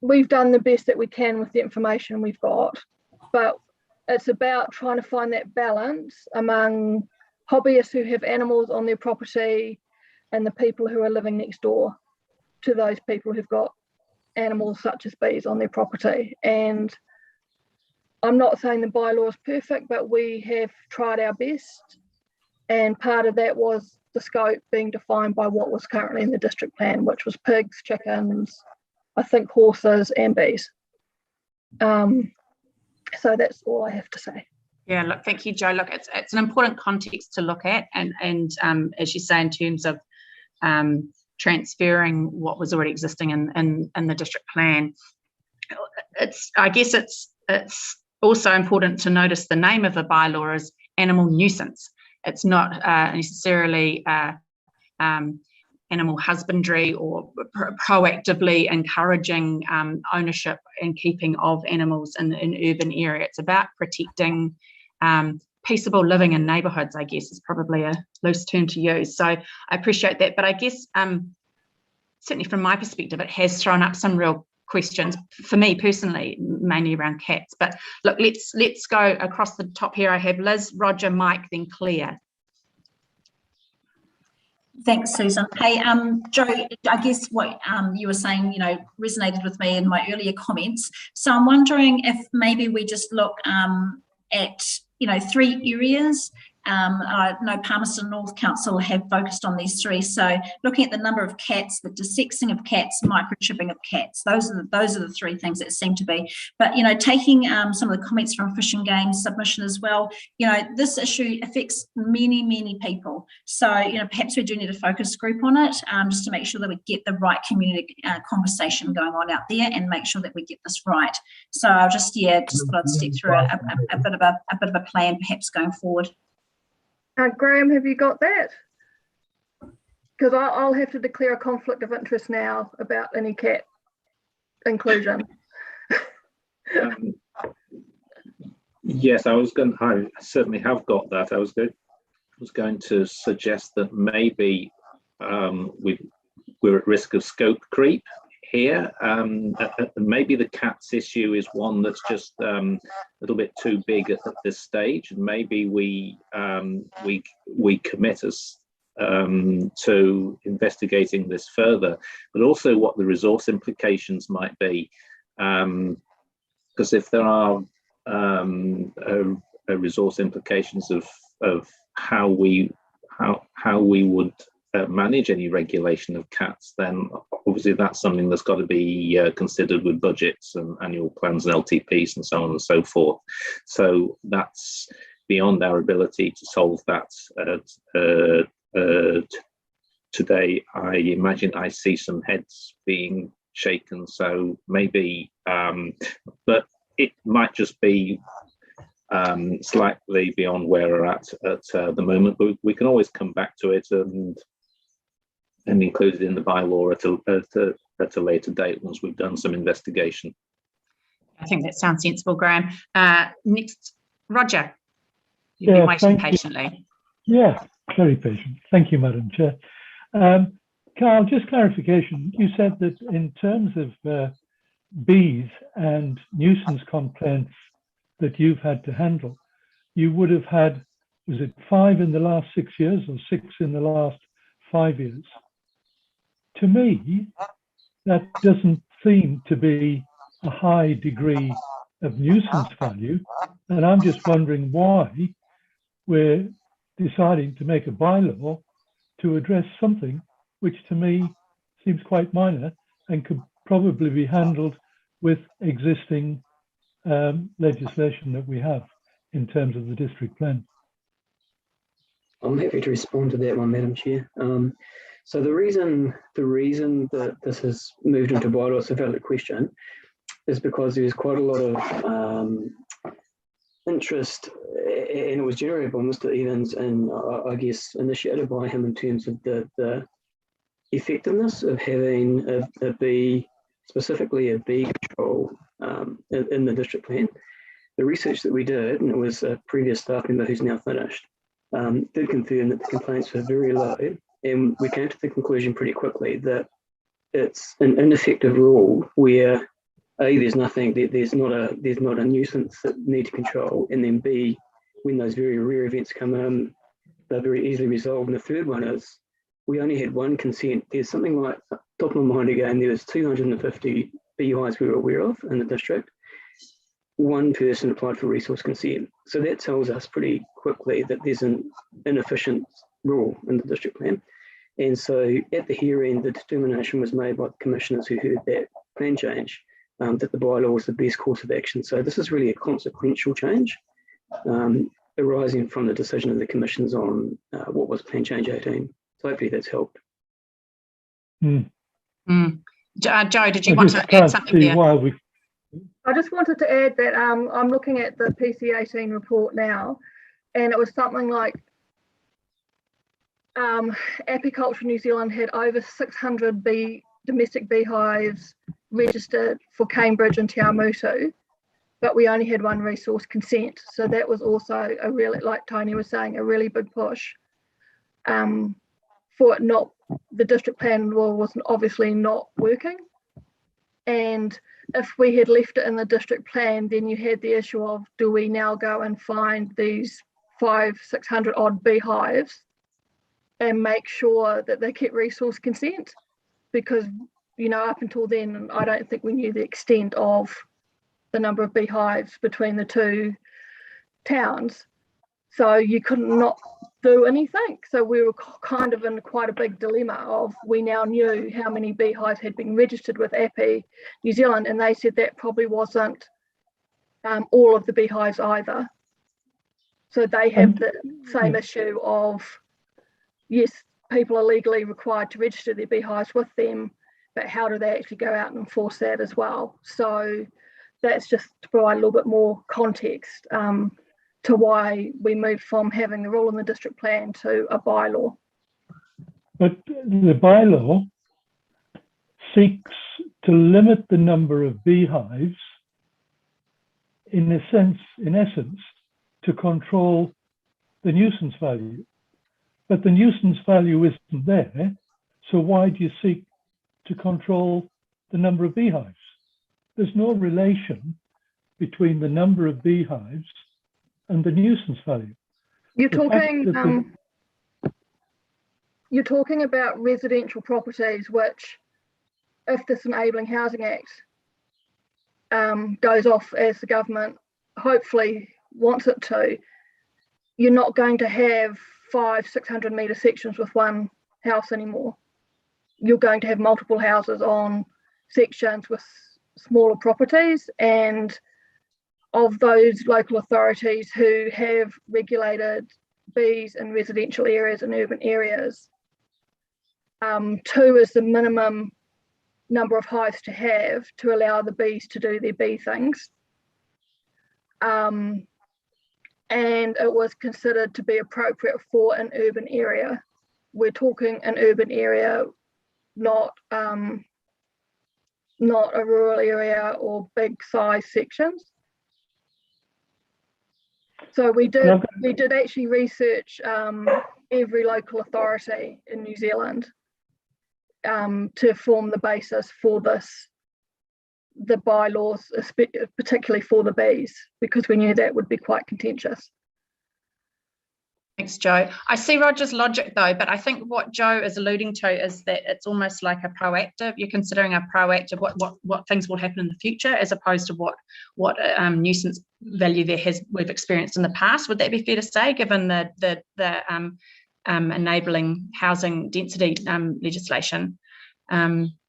We've done the best that we can with the information we've got, but it's about trying to find that balance among hobbyists who have animals on their property and the people who are living next door to those people who've got animals such as bees on their property. And I'm not saying the bylaw is perfect, but we have tried our best. And part of that was the scope being defined by what was currently in the district plan, which was pigs, chickens, I think horses and bees. So that's all I have to say. Yeah, look, thank you, Joe. Look, it's an important context to look at, and as you say, in terms of transferring what was already existing in the district plan, I guess it's also important to notice the name of the bylaw is animal nuisance. It's not necessarily animal husbandry or proactively encouraging ownership and keeping of animals in urban area. It's about protecting peaceable living in neighbourhoods, I guess, is probably a loose term to use. So I appreciate that. But I guess certainly from my perspective, it has thrown up some real questions for me personally, mainly around cats. But look, let's go across the top here. I have Liz, Roger, Mike, then Claire. Thanks, Susan. Hey, Joe, I guess what you were saying, resonated with me in my earlier comments. So I'm wondering if maybe we just look at, 3 areas I know Palmerston North Council have focused on these three. So looking at the number of cats, the desexing of cats, microchipping of cats, those are the three things that seem to be. But taking some of the comments from Fish and Game submission as well, this issue affects many people. So perhaps we do need a focus group on it, just to make sure that we get the right community conversation going on out there and make sure that we get this right. So I'll just thought I'd step through a bit of a plan perhaps going forward. Graham, have you got that? Because I'll have to declare a conflict of interest now about any cat inclusion. Yes, I certainly have got that. I was going to suggest that maybe we're at risk of scope creep here. Maybe the cats issue is one that's just a little bit too big at this stage, and maybe we commit us to investigating this further, but also what the resource implications might be, because if there are resource implications of how we would manage any regulation of cats, then obviously that's something that's got to be considered with budgets and annual plans and LTPs and so on and so forth. So that's beyond our ability to solve that today. I imagine I see some heads being shaken, so maybe, but it might just be slightly beyond where we're at the moment, but we can always come back to it and include it in the bylaw at a later date once we've done some investigation. I think that sounds sensible, Graham. Next, Roger. You've been waiting patiently. Yeah, very patient. Thank you, Madam Chair. Carl, just clarification. You said that in terms of bees and nuisance complaints that you've had to handle, you would have had, was it 5 in the last 6 years or 6 in the last 5 years? To me, that doesn't seem to be a high degree of nuisance value, and I'm just wondering why we're deciding to make a bylaw to address something which to me seems quite minor and could probably be handled with existing legislation that we have in terms of the district plan. I'm happy to respond to that one, Madam Chair. So the reason that this has moved into bylaw, it's a valid question, is because there's quite a lot of interest, and it was generated by Mr. Evans and I guess initiated by him in terms of the effectiveness of having a bee, specifically a bee control in the district plan. The research that we did, and it was a previous staff member who's now finished, did confirm that the complaints were very low, and we came to the conclusion pretty quickly that it's an ineffective rule where A, there's not a nuisance that need to control, and then B, when those very rare events come in, they're very easily resolved. And the third one is we only had one consent. There's something like, top of my mind again, there was 250 beehives we were aware of in the district. One person applied for resource consent. So that tells us pretty quickly that there's an inefficient rule in the district plan. And so at the hearing, the determination was made by the commissioners who heard that plan change, that the bylaw was the best course of action. So this is really a consequential change arising from the decision of the commissioners on what was plan change 18. So hopefully that's helped. Joe, did you want to add something there? I just wanted to add that I'm looking at the PC18 report now, and it was something like Apiculture New Zealand had over 600 domestic beehives registered for Cambridge and Te Awamutu, but we only had one resource consent. So that was also a really, like Tony was saying, a really big push for it not, the district plan was obviously not working. And if we had left it in the district plan, then you had the issue of, do we now go and find these 500-600 odd beehives and make sure that they get resource consent? Because, you know, up until then, I don't think we knew the extent of the number of beehives between the two towns. So you couldn't not do anything. So we were kind of in quite a big dilemma of, we now knew how many beehives had been registered with API New Zealand, and they said that probably wasn't all of the beehives either. So they have the same issue of, yes, people are legally required to register their beehives with them, but how do they actually go out and enforce that as well? So that's just to provide a little bit more context to why we moved from having the rule in the district plan to a bylaw. But the bylaw seeks to limit the number of beehives in essence, to control the nuisance value. But the nuisance value isn't there, so why do you seek to control the number of beehives? There's no relation between the number of beehives and the nuisance value. You're talking about residential properties, which, if this Enabling Housing Act goes off as the government hopefully wants it to, you're not going to have 500-600 metre sections with one house anymore. You're going to have multiple houses on sections with smaller properties, and of those local authorities who have regulated bees in residential areas and urban areas, 2 is the minimum number of hives to have to allow the bees to do their bee things. And it was considered to be appropriate for an urban area. We're talking an urban area, not a rural area or big size sections. So we did actually research every local authority in New Zealand to form the basis for the bylaws, particularly for the bees, because we knew that would be quite contentious. Thanks, Joe. I see Roger's logic though, but I think what Joe is alluding to is that it's almost like a proactive, you're considering a proactive, what things will happen in the future, as opposed to what nuisance value we've experienced in the past. Would that be fair to say, given the enabling housing density legislation?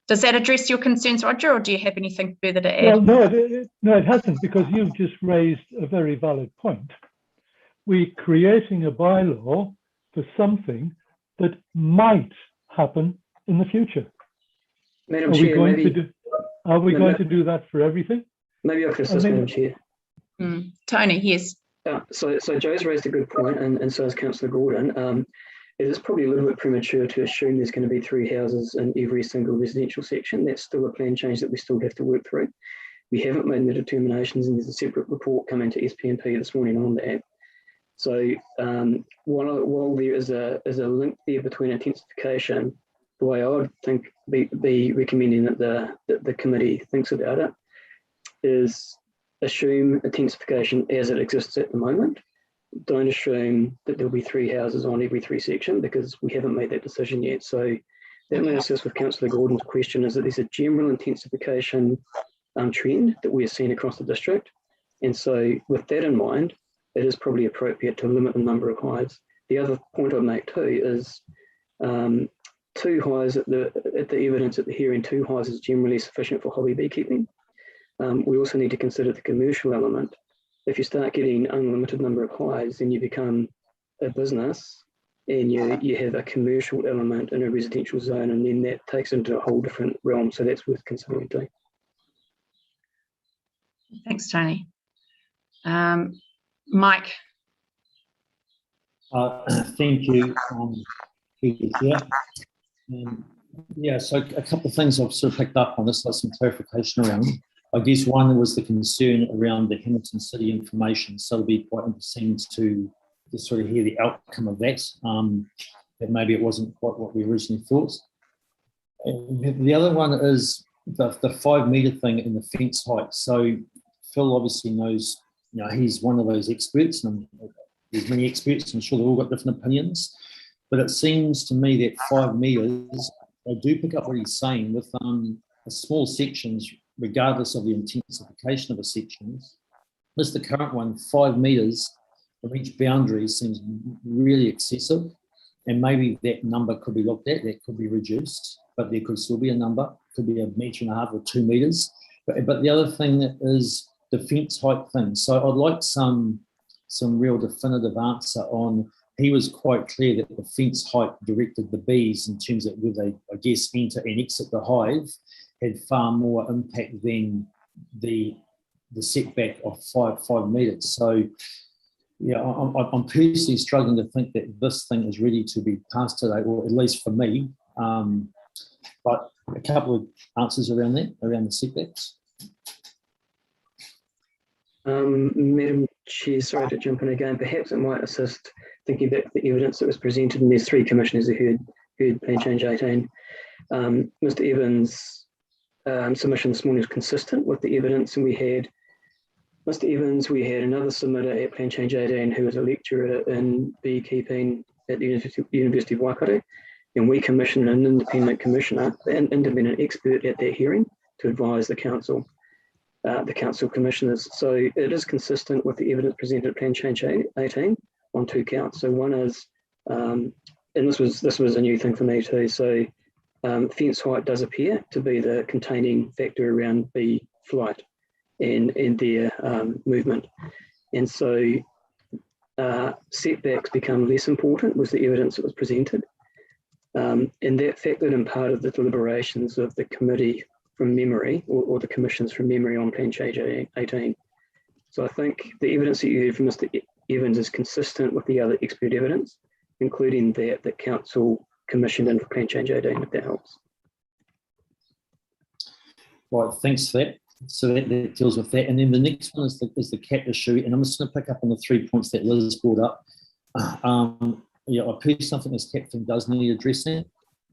Does that address your concerns, Roger, or do you have anything further to add? Well, no, it hasn't, because you've just raised a very valid point. We're creating a bylaw for something that might happen in the future. Madam Chair, are we going to do that for everything? Maybe I could assist, Madam Chair. Tony, yes. So Joe's raised a good point, and so has Councillor Gordon. It is probably a little bit premature to assume there's going to be 3 houses in every single residential section. That's still a plan change that we still have to work through. We haven't made the determinations, and there's a separate report coming to SPNP this morning on that. So while there is a link there between intensification, the way I would think be recommending that the committee thinks about it is assume intensification as it exists at the moment. Don't assume that there'll be 3 houses on every 3 section, because we haven't made that decision yet. So that may assist with Councillor Gordon's question, is that there's a general intensification trend that we're seeing across the district. And so with that in mind, it is probably appropriate to limit the number of hives. The other point I'd make too is 2 hives at the evidence at the hearing, 2 hives is generally sufficient for hobby beekeeping. We also need to consider the commercial element. If you start getting unlimited number of hives, then you become a business and you have a commercial element in a residential zone, and then that takes into a whole different realm. So that's worth considering too. Thanks, Tony. Mike. Thank you, yeah, so a couple of things I've sort of picked up on this, some clarification around. I guess one was the concern around the Hamilton City information, so it'll be quite interesting to sort of hear the outcome of that. That maybe it wasn't quite what we originally thought. And the other one is the 5 metre thing in the fence height. So Phil obviously knows, you know, he's one of those experts, and there's many experts, I'm sure they've all got different opinions, but it seems to me that 5 metres, I do pick up what he's saying with small sections, regardless of the intensification of the sections. This the current one, 5 metres, each boundary seems really excessive. And maybe that number could be looked at, that could be reduced, but there could still be a number, could be 1.5 metres or 2 metres. But the other thing is the fence height thing. So I'd like some real definitive answer on. He was quite clear that the fence height directed the bees in terms of where they, I guess, enter and exit the hive had far more impact than the setback of 5 metres. So yeah, I'm personally struggling to think that this thing is ready to be passed today, or at least for me. But a couple of answers around that, around the setbacks. Madam Chair, sorry to jump in again. Perhaps it might assist thinking back to the evidence that was presented, and there's 3 commissioners who heard Plan Change 18. Mr. Evans' submission this morning is consistent with the evidence, and we had Mr. Evans, we had another submitter at Plan Change 18 who was a lecturer in beekeeping at the University of Waikato, and we commissioned an independent commissioner, an independent expert at that hearing to advise the council commissioners. So it is consistent with the evidence presented at Plan Change 18 on 2 counts. So one is, and this was a new thing for me too, so fence height does appear to be the containing factor around bee flight and their movement. And so setbacks become less important, was the evidence that was presented. And that factored in part of the deliberations of the committee from memory, or the commissions from memory on Plan Change 18. So I think the evidence that you heard from Mr. Evans is consistent with the other expert evidence, including that council commissioned in for Plan Change 18, if that helps. Right, thanks for that. So that deals with that. And then the next one is the cat issue. And I'm just going to pick up on the 3 points that Liz brought up. Yeah, I personally think this cat thing does need addressing.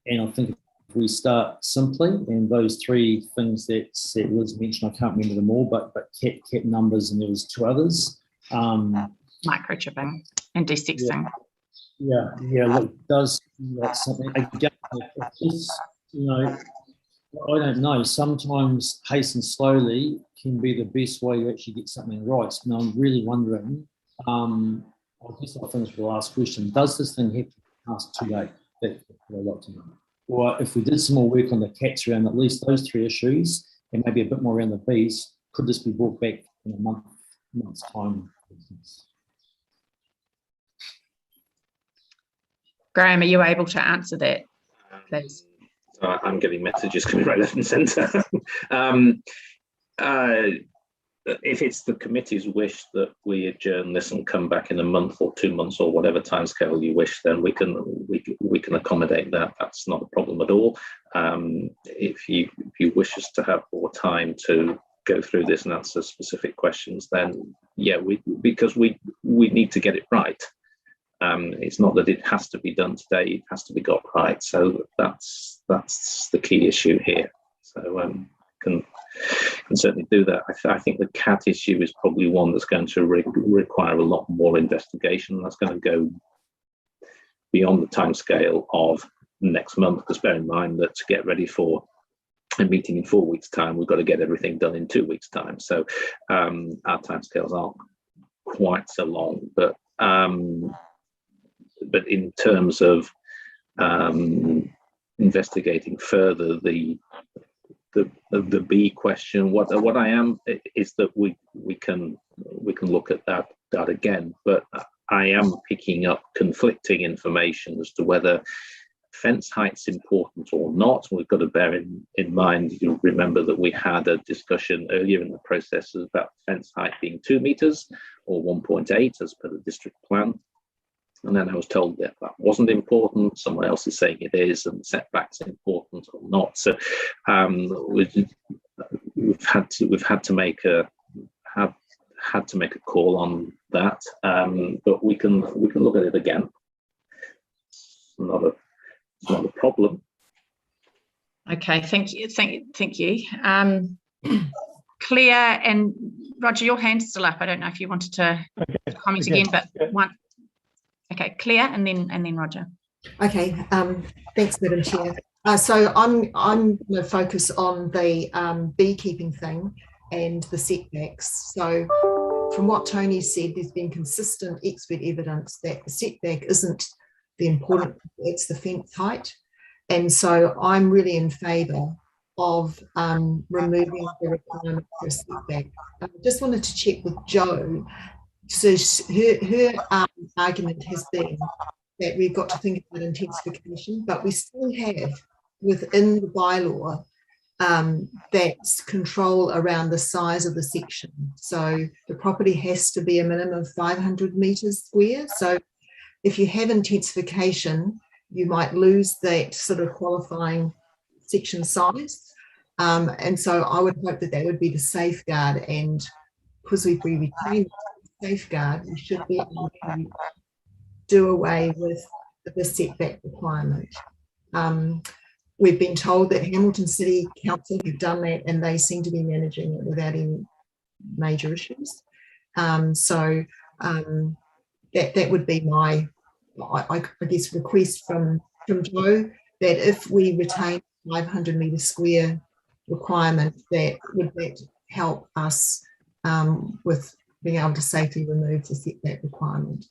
And I think if we start simply, and those 3 things that Liz mentioned, I can't remember them all, but cat numbers, and there was 2 others. Microchipping and desexing. Yeah, look, does like something again? Just, you know, I don't know. Sometimes hasten slowly can be the best way to actually get something right. And I'm really wondering. I guess I'll finish with the last question. Does this thing have to be passed too late? That's what I'd like to know. Or if we did some more work on the cats around at least those 3 issues, and maybe a bit more around the bees, could this be brought back in a month's time? Graham, are you able to answer that, please? I'm getting messages coming right left and centre. If it's the committee's wish that we adjourn this and come back in a month or 2 months or whatever timescale you wish, then we can accommodate that. That's not a problem at all. If you wish us to have more time to go through this and answer specific questions, then yeah, because we need to get it right. It's not that it has to be done today; it has to be got right. So that's the key issue here. So can certainly do that. I think the cat issue is probably one that's going to require a lot more investigation. That's going to go beyond the timescale of next month, because bear in mind that to get ready for a meeting in 4 weeks' time, we've got to get everything done in 2 weeks' time. So our timescales aren't quite so long, but in terms of investigating further the bee question, what I am is that we can look at that again, but I am picking up conflicting information as to whether fence height's important or not. We've got to bear in mind, you'll remember that we had a discussion earlier in the process about fence height being 2 metres or 1.8 as per the district plan. And then I was told that wasn't important. Someone else is saying it is, and setbacks important or not. So we've had to make a call on that. But we can look at it again. It's not a problem. Okay, thank you. Claire and Roger, your hand's still up. I don't know if you wanted to comment again, but one. Okay, Claire, and then Roger. Okay, thanks, Madam Chair. So I'm going to focus on the beekeeping thing and the setbacks. So from what Tony said, there's been consistent expert evidence that the setback isn't the important, it's the fence height. And so I'm really in favour of removing the requirement for a setback. I just wanted to check with Jo. So her argument has been that we've got to think about intensification, but we still have within the bylaw that's control around the size of the section. So the property has to be a minimum of 500 metres square. So if you have intensification, you might lose that sort of qualifying section size. And so I would hope that that would be the safeguard, and because if we retain the safeguard, we should be able to do away with the setback requirement. We've been told that Hamilton City Council have done that, and they seem to be managing it without any major issues. That would be my, I guess, request from Jo, that if we retain 500 metre square requirement, that would help us with being able to safely remove the setback requirement.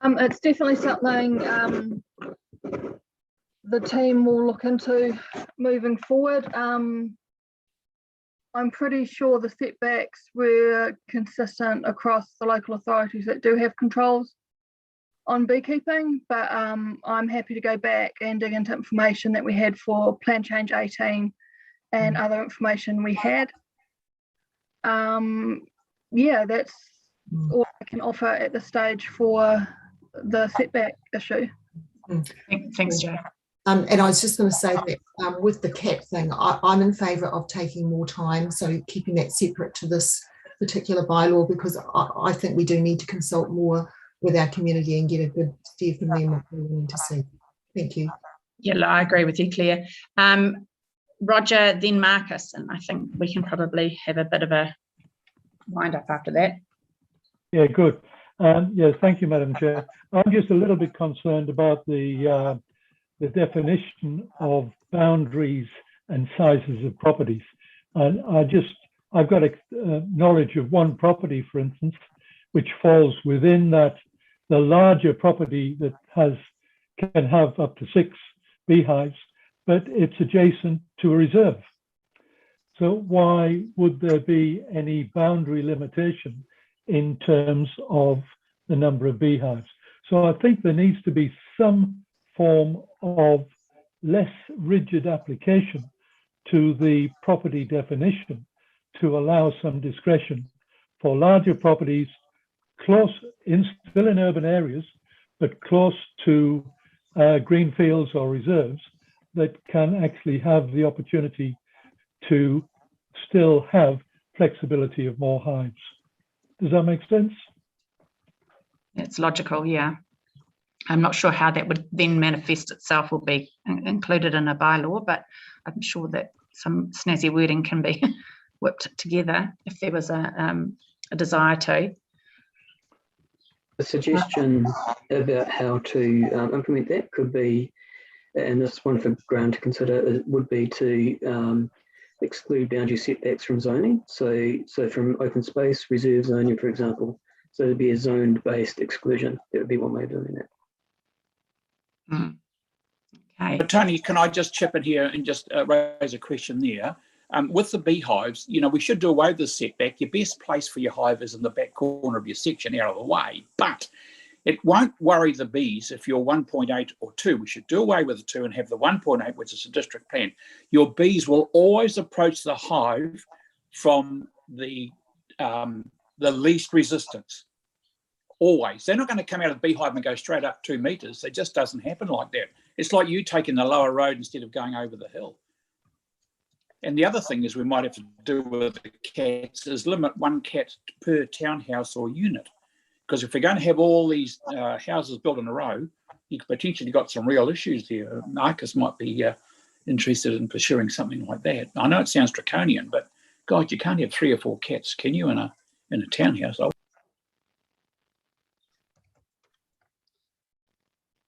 It's definitely something the team will look into moving forward. I'm pretty sure the setbacks were consistent across the local authorities that do have controls on beekeeping, but I'm happy to go back and dig into information that we had for Plan Change 18 and other information we had. Yeah, that's all I can offer at this stage for the setback issue. Thanks, Jo. And I was just going to say that with the cat thing, I'm in favour of taking more time, so keeping that separate to this particular bylaw, because I think we do need to consult more with our community and get a good steer from them what we need to see. Thank you. Yeah, I agree with you, Claire. Roger, then Marcus, and I think we can probably have a bit of a wind up after that. Yeah, good. Yes, thank you, Madam Chair. I'm just a little bit concerned about the definition of boundaries and sizes of properties. And I've got a knowledge of one property, for instance, which falls within that, the larger property that can have up to 6 beehives, but it's adjacent to a reserve. So why would there be any boundary limitation in terms of the number of beehives? So I think there needs to be some form of less rigid application to the property definition to allow some discretion for larger properties close, still in urban areas, but close to green fields or reserves that can actually have the opportunity to still have flexibility of more hives. Does that make sense? It's logical, yeah. I'm not sure how that would then manifest itself or be included in a bylaw, but I'm sure that some snazzy wording can be whipped together if there was a desire to. A suggestion about how to implement that could be, and this one for Graham to consider, would be to exclude boundary setbacks from zoning. So from open space, reserve zoning, for example. So it'd be a zoned-based exclusion. That would be one way of doing that. Okay. But Tony, can I just chip in here and just raise a question there? With the beehives, you know, we should do away with the setback. Your best place for your hive is in the back corner of your section, out of the way. But it won't worry the bees if you're 1.8 or 2. We should do away with the 2 and have the 1.8, which is a district plan. Your bees will always approach the hive from the least resistance. Always. They're not going to come out of the beehive and go straight up 2 metres. It just doesn't happen like that. It's like you taking the lower road instead of going over the hill. And the other thing is we might have to do with the cats is limit 1 cat per townhouse or unit. Because if we're going to have all these houses built in a row, you could potentially got some real issues there. Marcus might be interested in pursuing something like that. I know it sounds draconian, but God, you can't have 3 or 4 cats, can you, in a townhouse?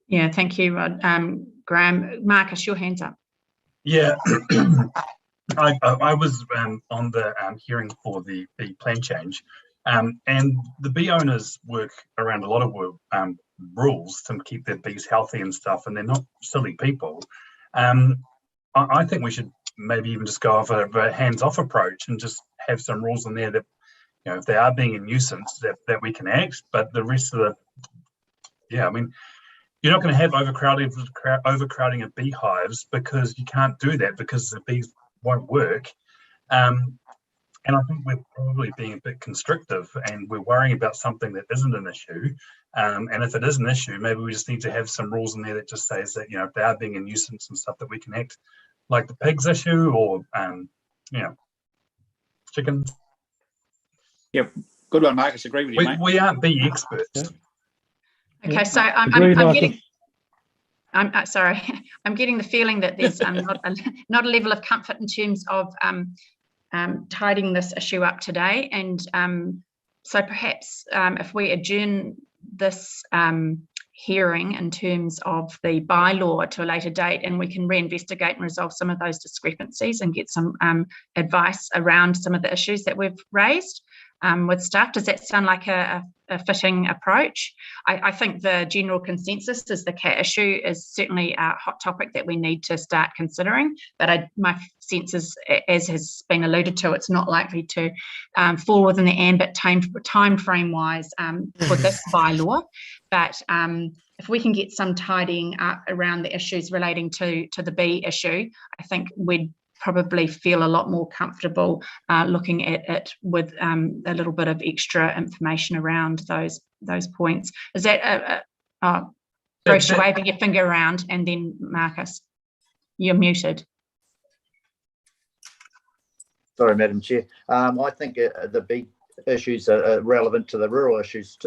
Yeah, thank you, Rod. Graham. Marcus, your hand's up. Yeah, I was on the hearing for the plan change, and the bee owners work around a lot of rules to keep their bees healthy and stuff, and they're not silly people. I think we should maybe even just go off a hands-off approach and just have some rules in there that, you know, if they are being a nuisance, that we can act. But the rest of I mean, you're not going to have overcrowding of beehives, because you can't do that because the bees won't work. And I think we're probably being a bit constrictive, and we're worrying about something that isn't an issue. And if it is an issue, maybe we just need to have some rules in there that just says that, you know, if they are being a nuisance and stuff, that we can act, like the pigs issue, or chickens. Yeah, good one, Marcus. Agree with you, mate. We aren't bee experts. Yeah. Okay, so I'm getting. I'm sorry. I'm getting the feeling that there's not a level of comfort in terms of tidying this issue up today, and so perhaps if we adjourn this hearing in terms of the bylaw to a later date, and we can reinvestigate and resolve some of those discrepancies and get some advice around some of the issues that we've raised with staff. Does that sound like a fitting approach? I think the general consensus is the cat issue is certainly a hot topic that we need to start considering, but my sense is, as has been alluded to, it's not likely to fall within the ambit time frame wise for this bylaw. But if we can get some tidying up around the issues relating to the bee issue, I think we'd probably feel a lot more comfortable looking at it with a little bit of extra information around those points. Is that Bruce, you're waving your finger around, and then Marcus, you're muted. Sorry, Madam Chair. I think the bee issues are relevant to the rural issues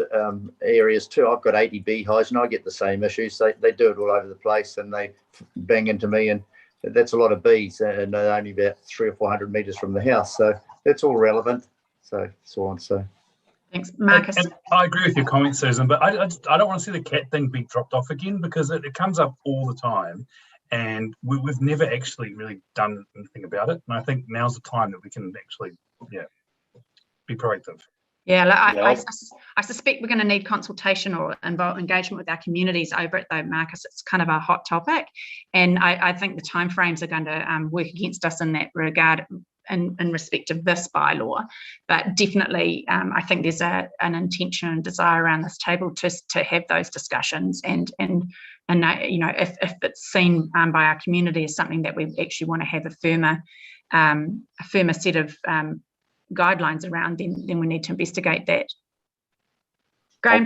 areas too. I've got 80 beehives and I get the same issues. They do it all over the place, and they bang into me, and that's a lot of bees, and they're only about 300 or 400 metres from the house. So that's all relevant. So that's all I'm saying. Thanks, Marcus. And I agree with your comment, Susan, but I don't want to see the cat thing be dropped off again, because it comes up all the time, and we've never actually really done anything about it. And I think now's the time that we can actually, be proactive. Yeah, I suspect we're going to need consultation or engagement with our communities over it, though, Marcus. It's kind of a hot topic, and I think the timeframes are going to work against us in that regard in respect of this bylaw. But definitely, I think there's an intention and desire around this table to have those discussions, and you know, if it's seen by our community as something that we actually want to have a firmer set of guidelines around, then we need to investigate that. Graham,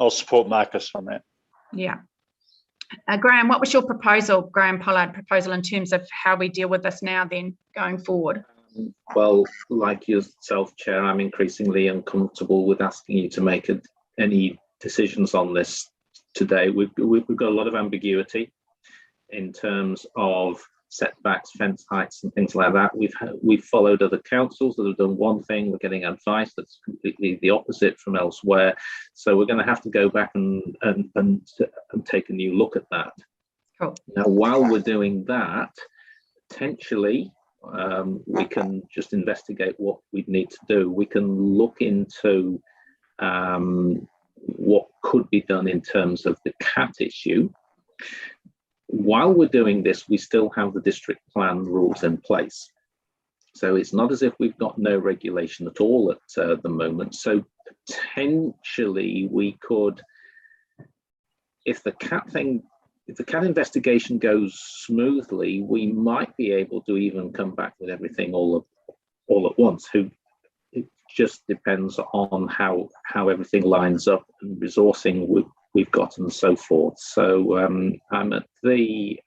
I'll support Marcus on that. Yeah. Graham, what was your proposal, Graham Pollard proposal, in terms of how we deal with this now then going forward? Well, like yourself, Chair, I'm increasingly uncomfortable with asking you to make any decisions on this today. We've got a lot of ambiguity in terms of setbacks, fence heights, and things like that. We've followed other councils that have done one thing. We're getting advice that's completely the opposite from elsewhere. So we're going to have to go back and take a new look at that. Cool. Now, while we're doing that, potentially we can just investigate what we need to do. We can look into what could be done in terms of the cat issue. While we're doing this, we still have the district plan rules in place. So it's not as if we've got no regulation at all at the moment. So potentially we could, if the cat investigation goes smoothly, we might be able to even come back with everything all at once. It just depends on how everything lines up and resourcing we've got and so forth. So I'm at the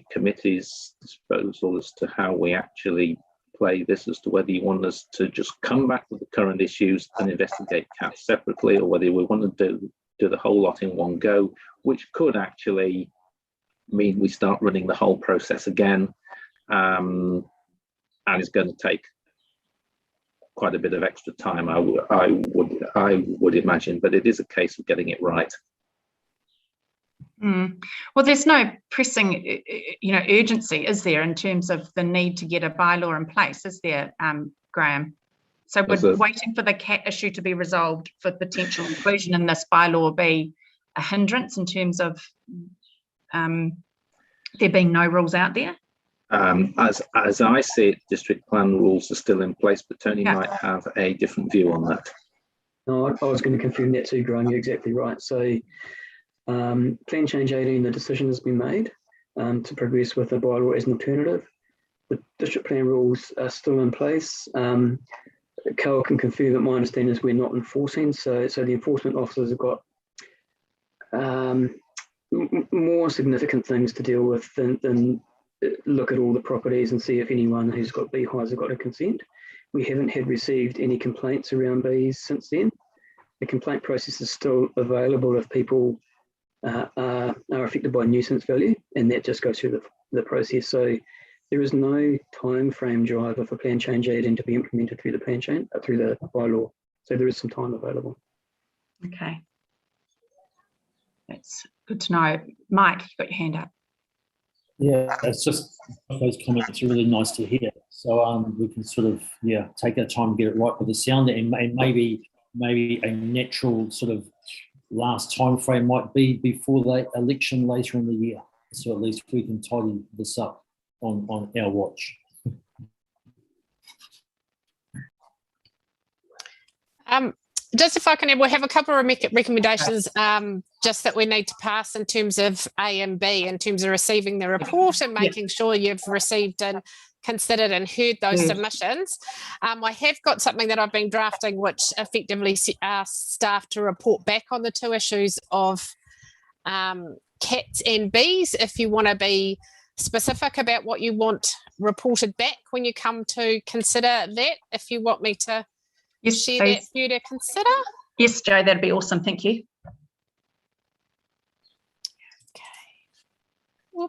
committee's disposal as to how we actually play this, as to whether you want us to just come back with the current issues and investigate cats separately, or whether we want to do the whole lot in one go, which could actually mean we start running the whole process again, and it's going to take quite a bit of extra time, I would imagine, but it is a case of getting it right. Well, there's no pressing, urgency, is there, in terms of the need to get a bylaw in place, is there, Graham? So would waiting for the cat issue to be resolved for potential inclusion in this bylaw be a hindrance in terms of there being no rules out there? As I see it, district plan rules are still in place, but Tony might have a different view on that. No, I was going to confirm that too, Graham. You're exactly right. So, Plan Change 18, the decision has been made to progress with a bylaw as an alternative. The district plan rules are still in place. Carol can confirm that my understanding is we're not enforcing. So the enforcement officers have got more significant things to deal with than look at all the properties and see if anyone who's got beehives have got a consent. We haven't received any complaints around bees since then. The complaint process is still available if people are affected by nuisance value, and that just goes through the process. So there is no time frame driver for Plan Change 18 to be implemented through the through the bylaw. So there is some time available. Okay, that's good to know. Mike, you've got your hand up. Yeah, it's just those comments are really nice to hear. So we can sort of take our time to get it right with the sound, and maybe a natural sort of last time frame might be before the election later in the year. So at least we can tidy this up on our watch. Just if I can, we'll have a couple of recommendations just that we need to pass in terms of A and B, in terms of receiving the report and making sure you've received and considered and heard those submissions. I have got something that I've been drafting which effectively asks staff to report back on the two issues of cats and bees. If you want to be specific about what you want reported back when you come to consider that, if you want me to share that for you to consider. Yes, Jo, that'd be awesome. Thank you. Okay.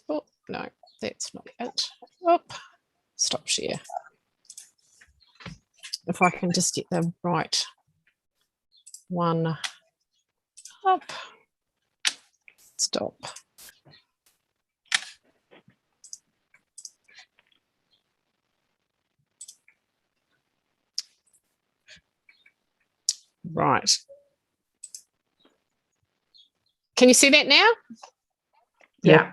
Oh, no, that's not it. Oop. Stop share. If I can just get the right one up. Stop. Right. Can you see that now? Yeah.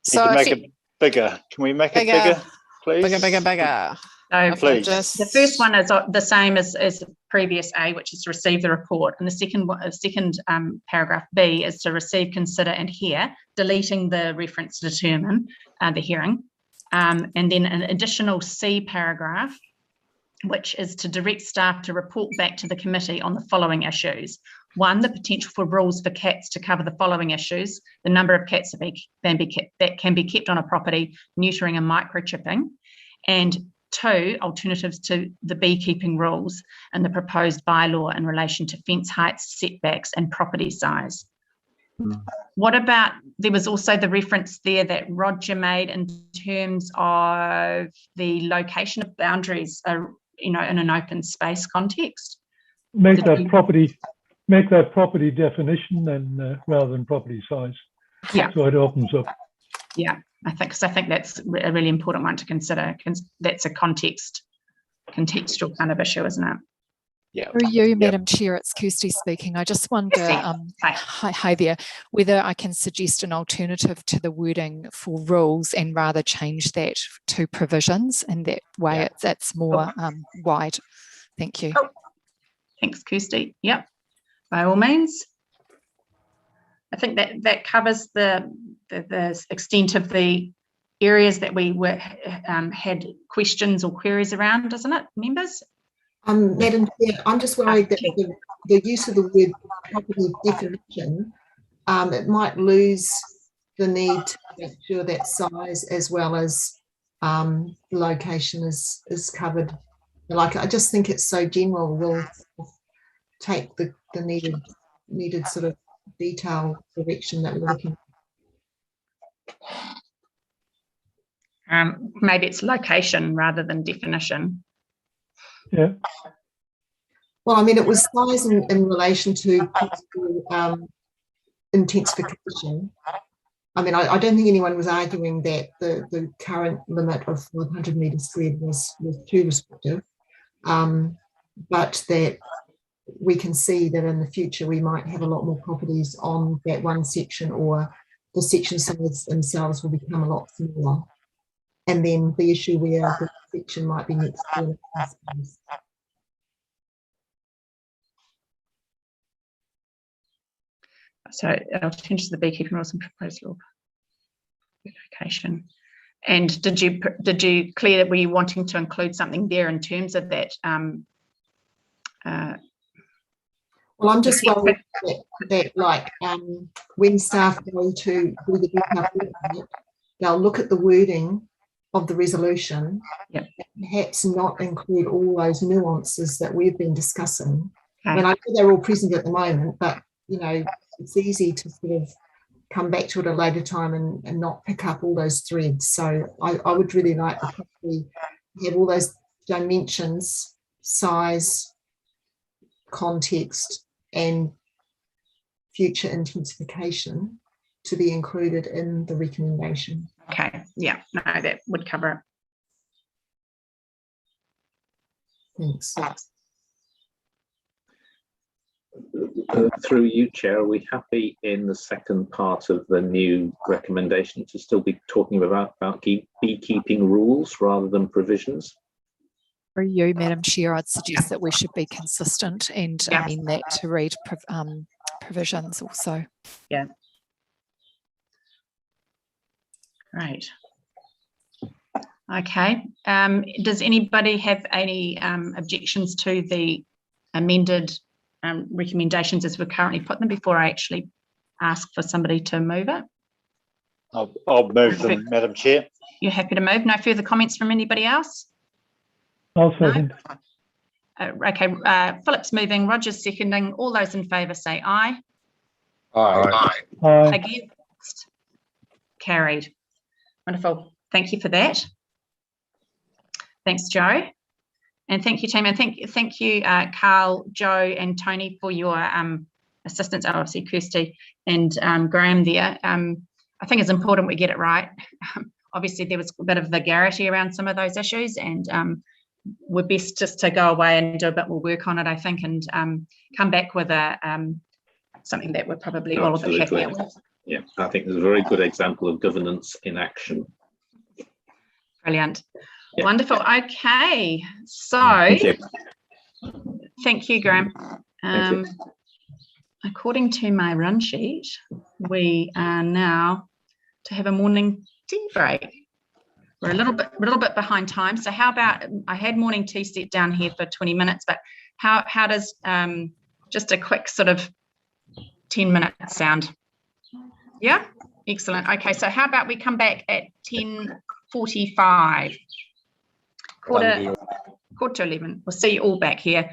So can make it bigger. Can we make it bigger, please? Bigger. So please. The first one is the same as the previous A, which is to receive the report, and the second paragraph B is to receive, consider, and hear, deleting the reference to determine the hearing, and then an additional C paragraph, which is to direct staff to report back to the committee on the following issues. 1, the potential for rules for cats to cover the following issues: the number of cats that can be kept on a property, neutering and microchipping, and 2, alternatives to the beekeeping rules and the proposed bylaw in relation to fence heights, setbacks, and property size. What about, there was also the reference there that Roger made in terms of the location of boundaries, in an open space context. Make that property definition and rather than property size. Yeah. So it opens up. Yeah, I think that's a really important one to consider, because that's a contextual kind of issue, isn't it? Yeah. Through you, Madam Chair, it's Kirsty speaking. I just wonder, hi there, whether I can suggest an alternative to the wording for rules and rather change that to provisions, and that way it's more wide. Thank you. Oh. Thanks, Kirsty. Yep, by all means. I think that covers the extent of the areas that we had questions or queries around, doesn't it, members? Madam Chair, I'm just worried that the use of the word property definition, it might lose the need to make sure that size as well as the location is covered. Like, I just think it's so general, we'll take the needed sort of detail direction that we're looking for. Maybe it's location rather than definition. Yeah. Well, I mean, it was size in relation to intensification. I mean, I don't think anyone was arguing that the current limit of 500 metres squared was too restrictive, but that we can see that in the future we might have a lot more properties on that one section, or the section size themselves will become a lot smaller. And then the issue where the section might be next to space. So alternatives to the beekeeping rules and proposed law location. And did you clear that, were you wanting to include something there in terms of that? Well, I'm just worried that like when staff go to do the detail, they'll look at the wording of the resolution, and perhaps not include all those nuances that we've been discussing. Okay. I mean, I know they're all present at the moment, but you know, it's easy to sort of come back to it at a later time and not pick up all those threads. So I would really like to have all those dimensions, size, context, and future intensification to be included in the recommendation. Okay, yeah, no, that would cover it. Thanks. Through you, Chair, are we happy in the second part of the new recommendation to still be talking about beekeeping rules rather than provisions? For you, Madam Chair, I'd suggest that we should be consistent and amend that to read provisions also. Yeah. Great. Okay. Does anybody have any objections to the amended recommendations as we currently put them, before I actually ask for somebody to move it? I'll move them, Madam Chair. You're happy to move? No further comments from anybody else? I'll second. No? Okay, Philip's moving, Roger's seconding. All those in favour say aye. Aye. Aye. Against? Carried. Wonderful. Thank you for that. Thanks, Joe. And thank you, team. And thank you, Carl, Joe, and Tony for your assistance. Obviously, Kirsty and Graham there. I think it's important we get it right. Obviously, there was a bit of vulgarity around some of those issues, and we're best just to go away and do a bit more work on it, I think, and come back with something that we're probably all a bit happier with. Yeah, I think there's a very good example of governance in action. Brilliant. Yeah. Wonderful. Okay, so thank you, Graham. Thank you. According to my run sheet, we are now to have a morning tea break. We're a little bit behind time. So how about, I had morning tea set down here for 20 minutes, but how does just a quick sort of 10 minutes sound? Yeah, excellent. Okay, so how about we come back at 10:45, quarter to 11. We'll see you all back here